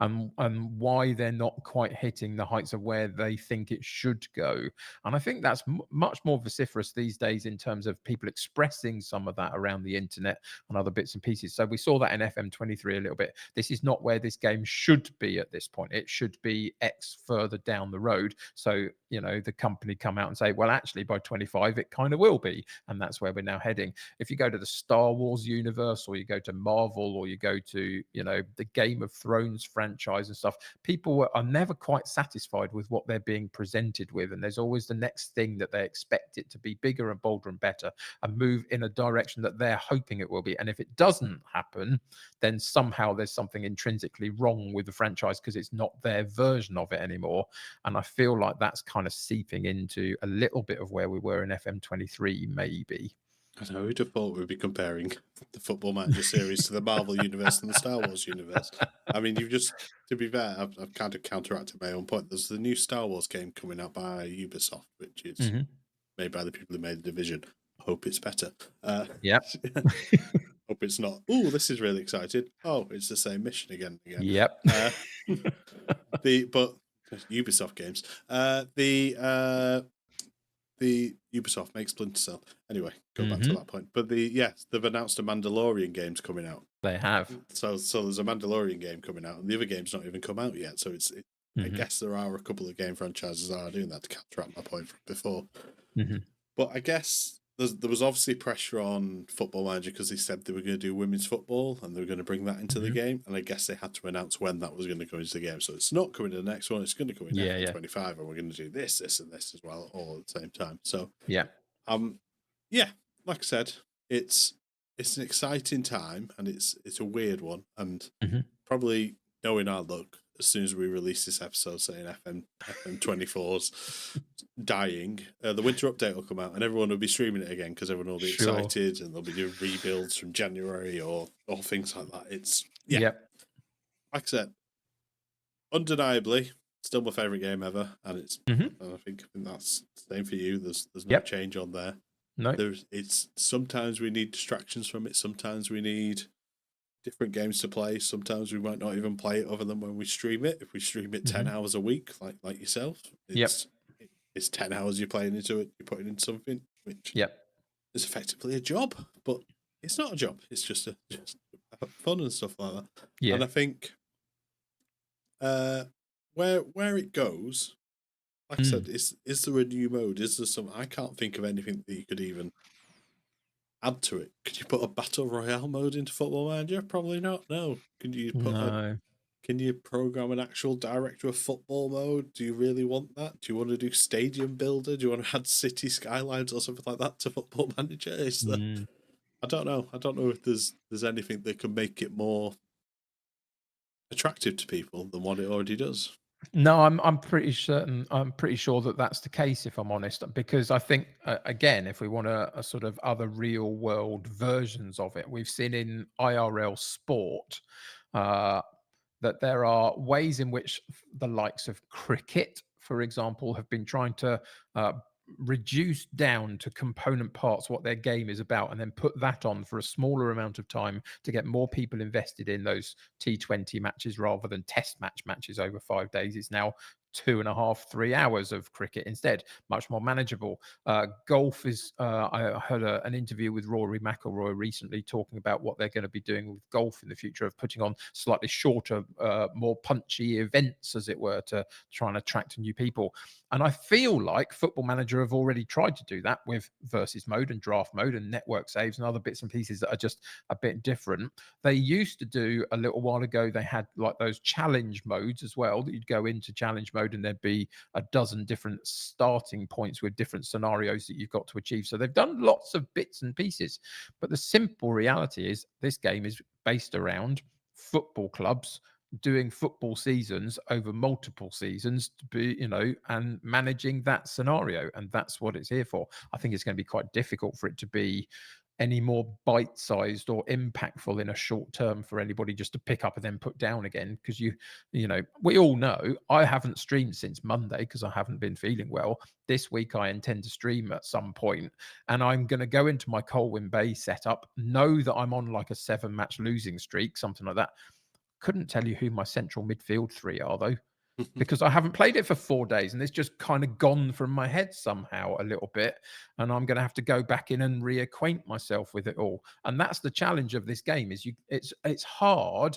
and why they're not quite hitting the heights of where they think it should go. And I think that's much more vociferous these days in terms of people expressing some of that around the internet and other bits and pieces. So we saw that in FM23 a little bit. This is not where this game should be at this point. It should be X further down the road. So, the company come out and say, well, actually, by 25, it kind of will be. And that's where we're now heading. If you go to the Star Wars universe, or you go to Marvel, or you go to, the Game of Thrones franchise, franchise and stuff, people are never quite satisfied with what they're being presented with. And there's always the next thing that they expect it to be bigger and bolder and better and move in a direction that they're hoping it will be. And if it doesn't happen, then somehow there's something intrinsically wrong with the franchise because it's not their version of it anymore. And I feel like that's kind of seeping into a little bit of where we were in FM23, maybe. I don't know, who'd have thought we'd be comparing the Football Manager series to the Marvel universe and the Star Wars universe? I mean, you've just, to be fair, I've kind of counteracted my own point. There's the new Star Wars game coming out by Ubisoft, which is made by the people who made The Division. I hope it's better. Yep. Hope it's not. Oh, this is really exciting. Oh, it's the same mission again. Yep. But Ubisoft games. The Ubisoft makes Splinter Cell. Anyway, go back to that point. But they've announced a Mandalorian game's coming out. They have. So there's a Mandalorian game coming out, and the other game's not even come out yet. So I guess there are a couple of game franchises that are doing that to counteract my point from before. But I guess there was obviously pressure on Football Manager because they said they were going to do women's football and they were going to bring that into the game. And I guess they had to announce when that was going to go into the game. So it's not coming to the next one. It's going to come in 25, and we're going to do this, this, and this as well, all at the same time. So yeah, like I said, it's an exciting time, and it's a weird one, and probably knowing our luck, as soon as we release this episode saying FM24's dying, the winter update will come out and everyone will be streaming it again because everyone will be excited and they'll be doing rebuilds from January or things like that. It's like I said, undeniably still my favourite game ever, and it's and I think that's the same for you. There's no change on there. No, it's sometimes we need distractions from it. Sometimes we need different games to play. Sometimes we might not even play it other than when we stream it. If we stream it 10 hours a week, like yourself, it's 10 hours you're playing into it, you're putting in something, which is effectively a job, but it's not a job. It's just fun and stuff like that. Yeah. And I think where it goes, like I said, is there a new mode? Is there some? I can't think of anything that you could even add to it. Could you put a battle royale mode into Football Manager? Probably not. No. Can you put can you program an actual director of football mode? Do you really want that? Do you want to do stadium builder? Do you want to add city skylines or something like that to Football Manager? I don't know. I don't know if there's anything that can make it more attractive to people than what it already does. No, I'm pretty certain. I'm pretty sure that that's the case, if I'm honest, because I think again, if we want a sort of other real world versions of it, we've seen in IRL sport that there are ways in which the likes of cricket, for example, have been trying to reduce down to component parts what their game is about and then put that on for a smaller amount of time to get more people invested in those T20 matches rather than test matches over 5 days. It's now 2.5, 3 hours of cricket instead, much more manageable. Golf is, I heard an interview with Rory McIlroy recently talking about what they're going to be doing with golf in the future, of putting on slightly shorter, more punchy events, as it were, to try and attract new people. And I feel like Football Manager have already tried to do that with versus mode and draft mode and network saves and other bits and pieces that are just a bit different. They used to do a little while ago, they had like those challenge modes as well, that you'd go into challenge mode and there'd be a dozen different starting points with different scenarios that you've got to achieve. So they've done lots of bits and pieces. But the simple reality is this game is based around football clubs doing football seasons over multiple seasons to be, and managing that scenario. And that's what it's here for. I think it's going to be quite difficult for it to be any more bite-sized or impactful in a short term for anybody just to pick up and then put down again. Because we all know I haven't streamed since Monday because I haven't been feeling well. This week I intend to stream at some point, and I'm going to go into my Colwyn Bay setup, know that I'm on like a 7-match losing streak, something like that. Couldn't tell you who my central midfield 3 are though, because I haven't played it for 4 days and it's just kind of gone from my head somehow a little bit. And I'm going to have to go back in and reacquaint myself with it all. And that's the challenge of this game is it's hard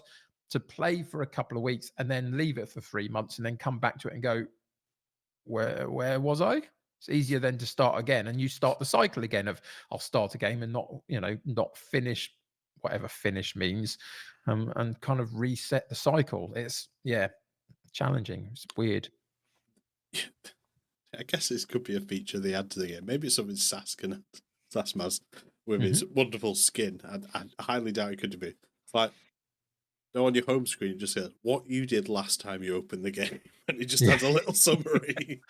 to play for a couple of weeks and then leave it for 3 months and then come back to it and go, where was I? It's easier then to start again, and you start the cycle again of I'll start a game and not finish whatever finish means, and kind of reset the cycle. It's yeah, challenging. It's weird. I guess this could be a feature they add to the game. Maybe it's something Sasmaz with Hmm. his wonderful skin. I highly doubt it could be. It's like, no, on your home screen, it just says what you did last time you opened the game, and it just Yeah. has a little summary.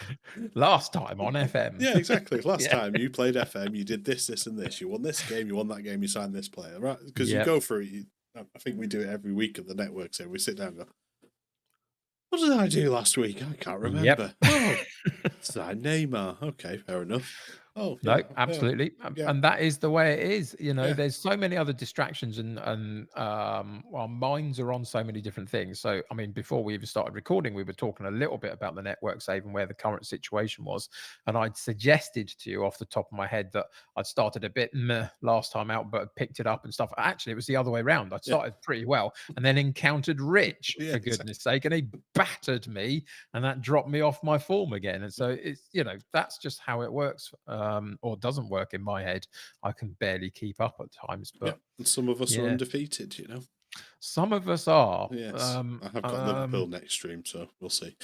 Last time on FM. Yeah, exactly. Last Yeah. time you played FM, you did this, this, and this. You won this game, you won that game, you signed this player, right? Because you Yeah. go through it. I think we do it every week of the network. So we sit down and go, what did I do last week? I can't Yep. remember. Oh, sign Neymar. Okay, fair enough. Oh, No, yeah, yeah, absolutely, yeah, and that is the way it is. You know, yeah, there's so many other distractions, and our minds are on so many different things. So, I mean, before we even started recording, we were talking a little bit about the network save and where the current situation was. And I'd suggested to you off the top of my head that I'd started a bit meh last time out, but picked it up and stuff. Actually, it was the other way around. I'd yeah, started pretty well, and then encountered Rich, yeah, for exactly. goodness sake, and he battered me, and that dropped me off my form again. And so it's, you know, that's just how it works, or doesn't work in my head. I can barely keep up at times, Yeah. but And some of us are yeah, undefeated, you know. some of us are. Yes, I have got Liverpool next stream, so we'll see.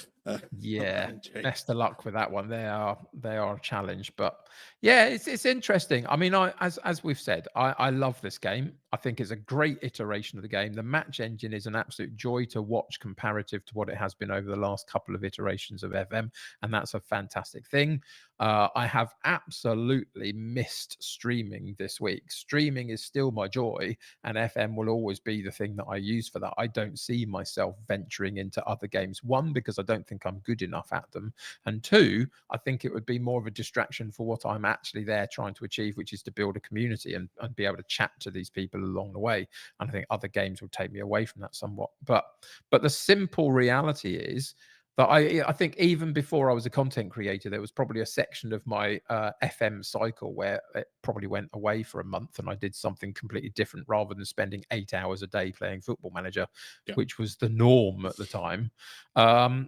Yeah, Okay. best of luck with that one. They are a challenge, but yeah, it's interesting. I mean, as we've said, I love this game. I think it's a great iteration of the game. The match engine is an absolute joy to watch comparative to what it has been over the last couple of iterations of FM, and that's a fantastic thing. I have absolutely missed streaming this week. Streaming is still my joy, and FM will always be the thing that I use for that. I don't see myself venturing into other games. One, because I don't think I'm good enough at them, and two, I think it would be more of a distraction for what I'm actually there trying to achieve, which is to build a community and be able to chat to these people along the way. And I think other games will take me away from that somewhat. But the simple reality is that I think even before I was a content creator, there was probably a section of my FM cycle where it probably went away for a month and I did something completely different rather than spending 8 hours a day playing Football Manager, Yeah. which was the norm at the time.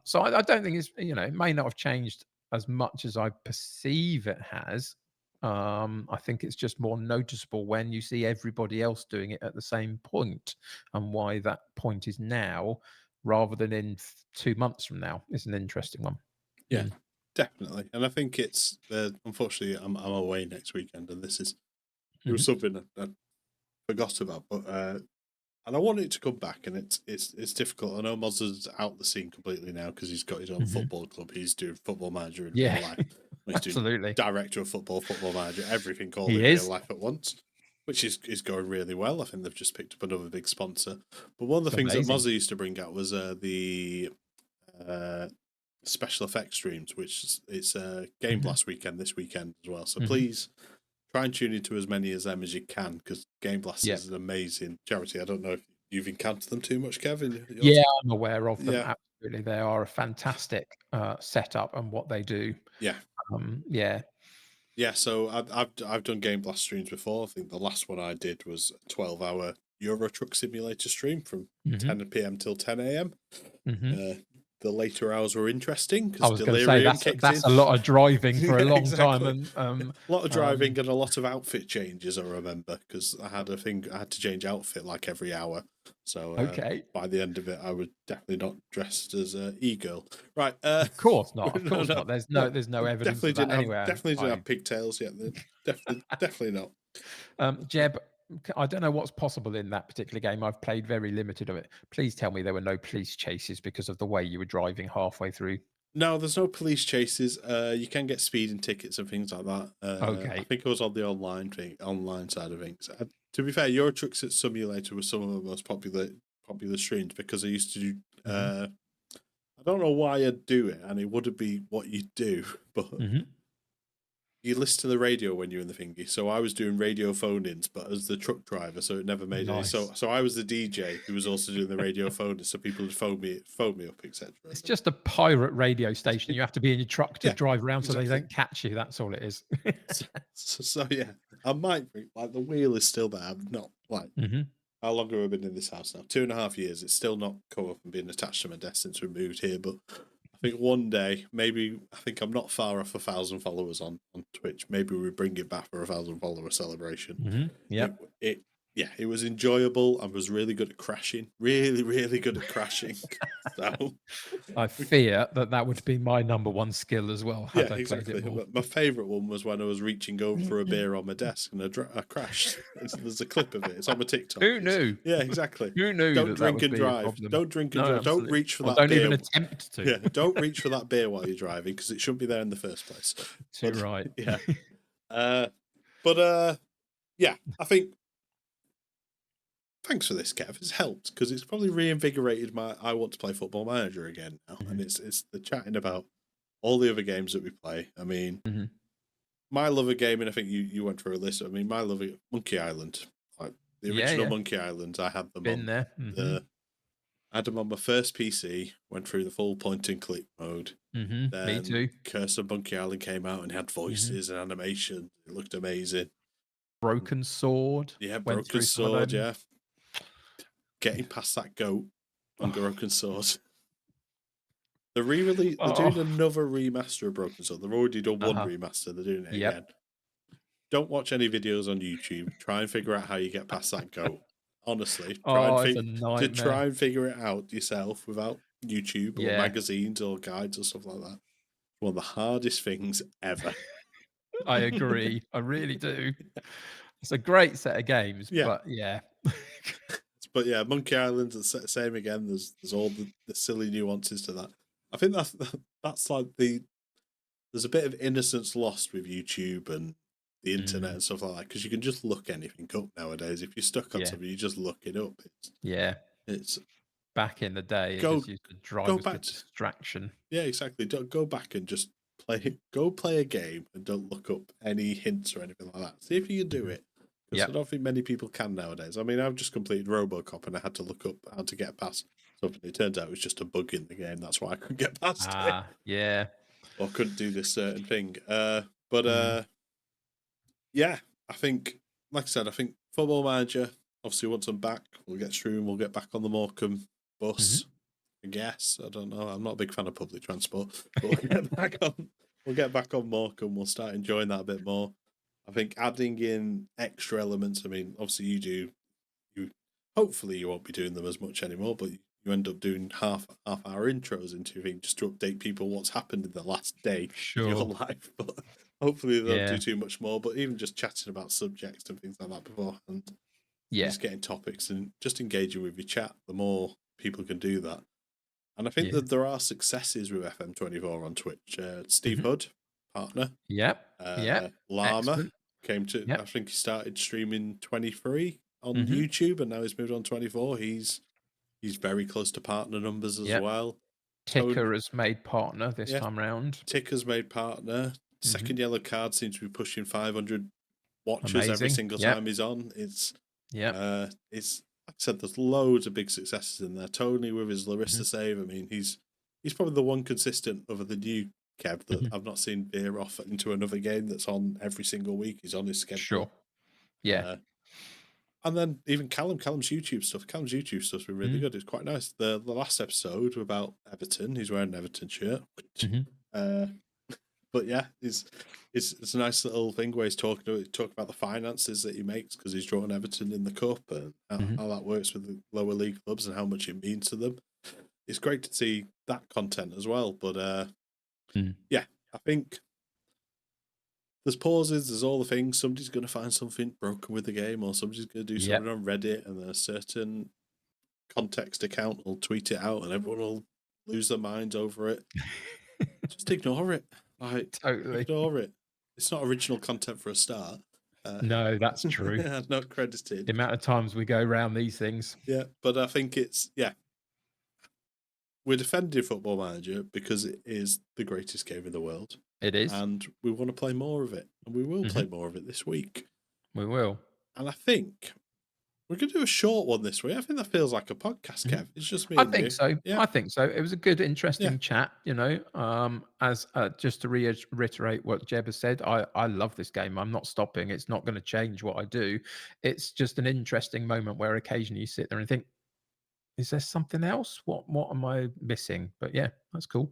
So I don't think it's, you know, it may not have changed as much as I perceive it has. I think it's just more noticeable when you see everybody else doing it at the same point, and why that point is now rather than in 2 months from now is an interesting one. Yeah, Mm. definitely. And I think it's unfortunately I'm away next weekend, and it was Mhm. something I forgot about, but and I want it to come back, and it's difficult. I know Moz's out the scene completely now because he's got his own Mhm. football club. He's doing Football Manager in real Yeah, life. He's doing absolutely. director of football, Football Manager, everything all He in real is. life at once, which is going really well. I think they've just picked up another big sponsor. But one of the It's things that amazing. Moz used to bring out was the uh, special effects streams, which it's Game Mhm. Blast weekend this weekend as well. So Mhm. please try and tune into as many of them as you can, because Game Blast Yeah. is an amazing charity. I don't know if you've encountered them too much, Kevin. Yeah, I'm aware of them, Yeah, absolutely. They are a fantastic, setup and what they do. yeah, Yeah. yeah. So I've done Game Blast streams before. I think the last one I did was a 12-hour Euro Truck Simulator stream from Mhm. 10 p.m. till 10 a.m. Mhm. Uh, the later hours were interesting I because was gonna say delirium kicked in. that's a lot of driving for a Yeah, long time, exactly. and, A lot of driving and a lot of outfit changes. I remember because I had to change outfit like every hour. So okay. by the end of it, I was definitely not dressed as a e-girl. Right? Of course not, of No, course no, not. There's no no. there's no evidence of that anywhere. Definitely didn't I have pigtails yet. Definitely not. Jeb, I don't know what's possible in that particular game. I've played very limited of it. Please tell me there were no police chases because of the way you were driving halfway through. No, there's no police chases. You can get speeding tickets and things like that. I Okay. think it was on the online side of things. To be fair, Euro Truck Simulator was some of the most popular streams because I used to do. Mhm. I don't know why I'd do it, and it wouldn't be what you do, but Mhm. you listen to the radio when you're in the thingy. So I was doing radio phone-ins, but as the truck driver, so it never made any. Nice. So I was the DJ who was also doing the radio phone-ins, so people would phone me up, etc. It's just a pirate radio station. You have to be in your truck to Yeah, drive around so they exactly. don't catch you. That's all it is. So yeah, I might think like the wheel is still there. I'm not like Mhm. how long have I been in this house now? 2.5 years. It's still not come up and been attached to my desk since we moved here. But I think one day, maybe I think I'm not far off 1,000 followers on Twitch. Maybe we bring it back for 1,000 follower celebration. Mhm. It Yep. it yeah, it was enjoyable. I was really good at crashing. Really, really good at crashing. So I fear that that would be my number one skill as well yeah, had I played it exactly. more. But my favourite one was when I was reaching over for a beer on my desk and I crashed. There's a clip of it. It's on my TikTok. Who knew? Yeah, exactly. Who knew Don't that that drink would and be a drive. problem? Don't drink and No, drive. Don't absolutely. reach for Or that don't even beer. attempt to. Yeah, don't reach for that beer while you're driving because it shouldn't be there in the first place. Too But right. yeah, but yeah, I think thanks for this, Kev. It's helped because it's probably reinvigorated my I want to play Football Manager again now, and Mhm, it's the chatting about all the other games that we play. I mean, mhm. my love of gaming. I think you went through a list. I mean, my love of Monkey Island, like the Yeah, original yeah. Monkey Islands. I had them Been on there. Mhm, the I had them on my first PC. Went through the full point and click mode. mhm. Me Then too. Curse of Monkey Island came out and had Mhm. voices and animation. It looked amazing. Broken Sword. Yeah, Went Broken through some of Sword. them. Yeah, getting past that goat on Oh, Broken Sword. They're doing oh. another remaster of Broken Sword. They've already done one Uh-huh. remaster. They're doing it again. Yep. Don't watch any videos on YouTube. Try and figure out how you get past that goat. Honestly, Oh, it's a nightmare. try and figure it out yourself without YouTube or Yeah, magazines or guides or stuff like that. One of the hardest things ever. I agree. I really do. It's a great set of games, Yeah, but yeah. but yeah, Monkey Island's the same again. There's all the silly nuances to that. I think that's like there's a bit of innocence lost with YouTube and the internet Mm, and stuff like that because you can just look anything up nowadays. If you're stuck on yeah, something, you just look it up. yeah. It's Back in the day, it go just used to drive go us to back distraction. yeah, exactly. Don't go back and just go play a game and don't look up any hints or anything like that. See if you can do Mhm. it. Because I Yep. don't think many people can nowadays. I mean, I've just completed RoboCop and I had to look up how to get past something. It turns out it was just a bug in the game. That's why I couldn't get past it Ah, yeah. or couldn't do this certain thing. But Mm, yeah, I think, like I said, I think Football Manager. Obviously, once I'm back, we'll get through and we'll get back on the Morecambe mhm. bus. I guess I don't know. I'm not a big fan of public transport, but we'll get back on. We'll get back on Morecambe. We'll start enjoying that a bit more. I think adding in extra elements. I mean, obviously you do. You hopefully you won't be doing them as much anymore, but you end up doing half hour intros into your thing just to update people what's happened in the last day of your Sure. life. But hopefully they don't do Yeah. too much more. But even just chatting about subjects and things like that beforehand, Yeah. just getting topics and just engaging with your chat, the more people can do that. And I think Yeah. that there are successes with FM24 on Twitch. Steve Mhm. Hood, partner, Yep. Yep. Llama Excellent. came to. I Yep. think he started streaming 23 on Mhm. YouTube, and now he's moved on 24. He's very close to partner numbers as Yep. well. Tone, Ticker has made partner this yeah, time round. Ticker's made partner. Mhm. Second yellow card seems to be pushing 500 watches every Amazing. single Yep. time he's on. Yep. It's like I said, there's loads of big successes in there. Tony with his Mhm. Larissa save. I mean, he's probably the one consistent other than you, Kev, that Mhm. I've not seen veer off into another game that's on every single week. He's on his Sure. schedule. Yeah. Uh, and then even Callum's YouTube stuff. Callum's YouTube stuff's been really Mm. good. It's quite nice. The last episode about Everton. He's wearing an Everton shirt. Mhm. Uh, but yeah, it's a nice little thing where he's talking about the finances that he makes because he's drawn Everton in the cup and Mhm. how that works with the lower league clubs and how much it means to them. It's great to see that content as well. But Mm. yeah, I think there's pauses, there's all the things. Somebody's going to find something broken with the game, or somebody's going to do something Yep. on Reddit, and then a certain context account will tweet it out, and everyone will lose their minds over it. Just ignore it. Like, Totally. ignore it. It's not original content for a start. No, that's true. Not credited. The amount of times we go around these things. Yeah, but I think we're defending Football Manager because it is the greatest game in the world, It is. and we want to play more of it, and we will play Mhm. more of it this week. We will. And I think we're going to do a short one this week. I think that feels like a podcast, Mhm. Kev. It's just me I and think you. so. Yeah, I think so. It was a good, yeah, interesting chat. As just to reiterate what Jeb has said, I love this game. I'm not stopping. It's not going to change what I do. It's just an interesting moment where occasionally you sit there and think, is there something else? What am I missing? But yeah, that's cool.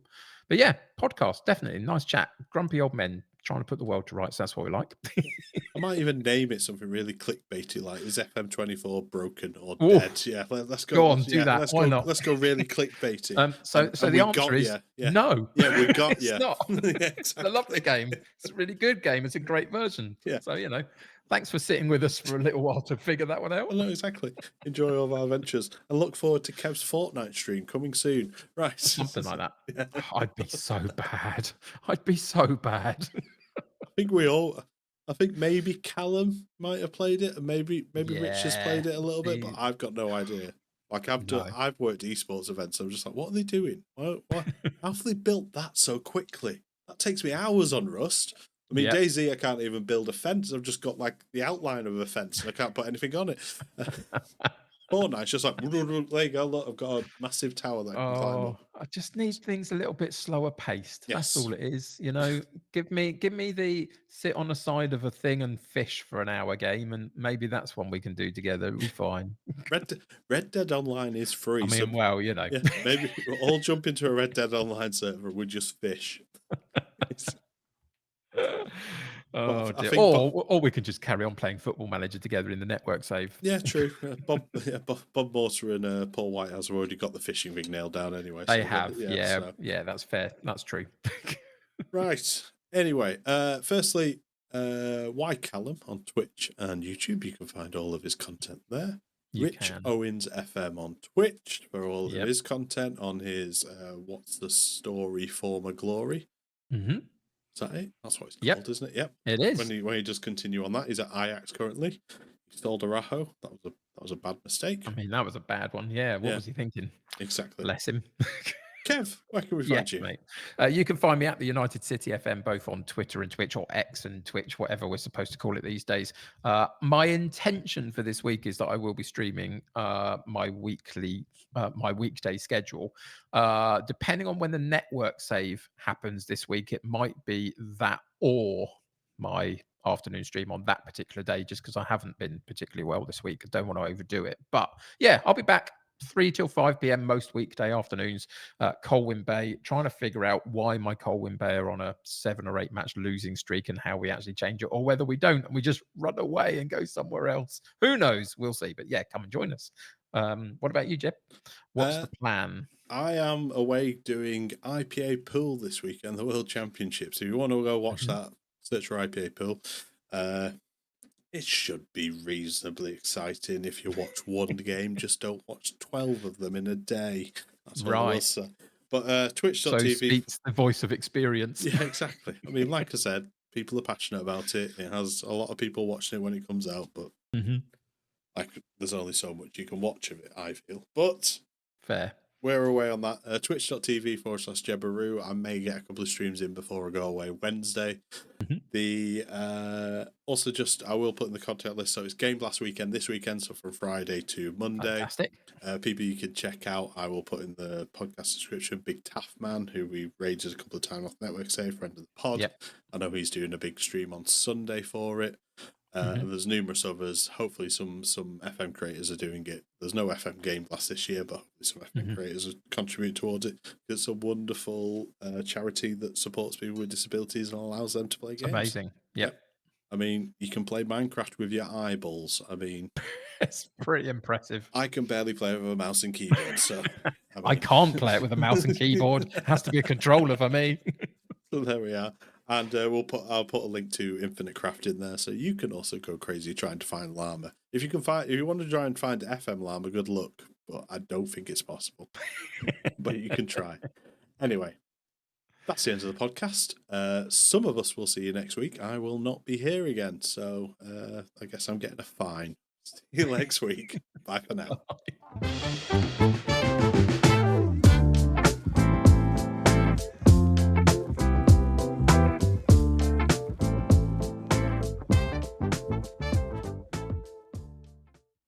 But yeah, podcast definitely nice chat. Grumpy old men trying to put the world to rights. That's what we like. I might even name it something really clickbaity, like is FM24 broken or Oh, dead? Yeah, let's go. go on, do that. Why not? Let's go really clickbaity. So And the we answer got is you. Yeah, no. yeah, we got It's you. not. Yeah, It's a lovely game. It's a really good game. It's a great version. Yeah. So, thanks for sitting with us for a little while to figure that one out. Well, no, exactly. Enjoy all of our adventures and look forward to Kev's Fortnite stream coming soon. Right. Something like that. Yeah. I'd be so bad. I'd be so bad. I think maybe Callum might have played it, and maybe Rich has played it a little bit, but I've got no idea. Like I've worked esports events. So I'm just like, what are they doing? What? How have they built that so quickly? That takes me hours on Rust. I mean, DayZ, I can't even build a fence. I've just got like the outline of a fence, and I can't put anything on it. Fortnite's just like, there you go. Look, I've got a massive tower that I can climb up. I just need things a little bit slower paced. That's Yes. all it is. Give me the sit on the side of a thing and fish for an hour game, and maybe that's one we can do together. It'll be fine. Red Dead Online is free. I mean, so, yeah, maybe we'll all jump into a Red Dead Online server. We just fish. Oh dear. Or we could just carry on playing Football Manager together in the network save. Yeah, true. Bob Mortimer and Paul Whitehouse have already got the fishing rig nailed down anyway. They have. Yeah, that's fair. That's true. Right. Anyway, firstly, why Callum on Twitch and YouTube. You can find all of his content there. Rich Owens FM on Twitch for all of his content on his What's the Story Former Glory. Mm-hmm. Is that it? That's what it's called, isn't it? Yep. It is. When he does continue on that, he's at Ajax currently. He stole Arajo. That was a bad mistake. I mean, that was a bad one. Yeah. What was he thinking? Exactly. Bless him. Kev, where can we find you? Mate. You can find me at the United City FM, both on Twitter and Twitch, or X and Twitch, whatever we're supposed to call it these days. My intention for this week is that I will be streaming my weekday schedule. Depending on when the network save happens this week, it might be that or my afternoon stream on that particular day, just because I haven't been particularly well this week. I don't want to overdo it. But yeah, I'll be back 3 till 5 p.m. most weekday afternoons. Colwyn Bay, trying to figure out why my Colwyn Bay are on a 7 or 8 match losing streak and how we actually change it, or whether we don't and we just run away and go somewhere else. Who knows? We'll see. But yeah, come and join us. What about you, Jeb? What's the plan? I am away doing IPA pool this weekend, the World Championships. If you want to go watch that, search for IPA pool. It should be reasonably exciting. If you watch one game, just don't watch 12 of them in a day. That's what I will say. But twitch.tv. So speaks the voice of experience. Yeah, exactly. I mean, like I said, people are passionate about it. It has a lot of people watching it when it comes out, but like, there's only so much you can watch of it, I feel. But fair. We're away on that. Twitch.tv/Jebbaroo. I may get a couple of streams in before I go away Wednesday. Also, I will put in the content list. So it's game last weekend, this weekend, so from Friday to Monday. Fantastic. People you can check out. I will put in the podcast description. Big Taff Man, who we raided a couple of times off Network Save, friend of the pod. Yep. I know he's doing a big stream on Sunday for it. And there's numerous others. Hopefully some FM creators are doing it. There's no FM Game Blast this year, but hopefully some FM creators will contribute towards it. It's a wonderful charity that supports people with disabilities and allows them to play games. Amazing. Yep. I mean, you can play Minecraft with your eyeballs. I mean, it's pretty impressive. I can barely play with a mouse and keyboard, so I can't play it with a mouse and keyboard. It has to be a controller for me. So there we are. And I'll put a link to Infinite Craft in there, so you can also go crazy trying to find llama. If you want to try and find FM llama, good luck. But I don't think it's possible. But you can try. Anyway, that's the end of the podcast. Some of us will see you next week. I will not be here again, so I guess I'm getting a fine. See you next week. Bye for now.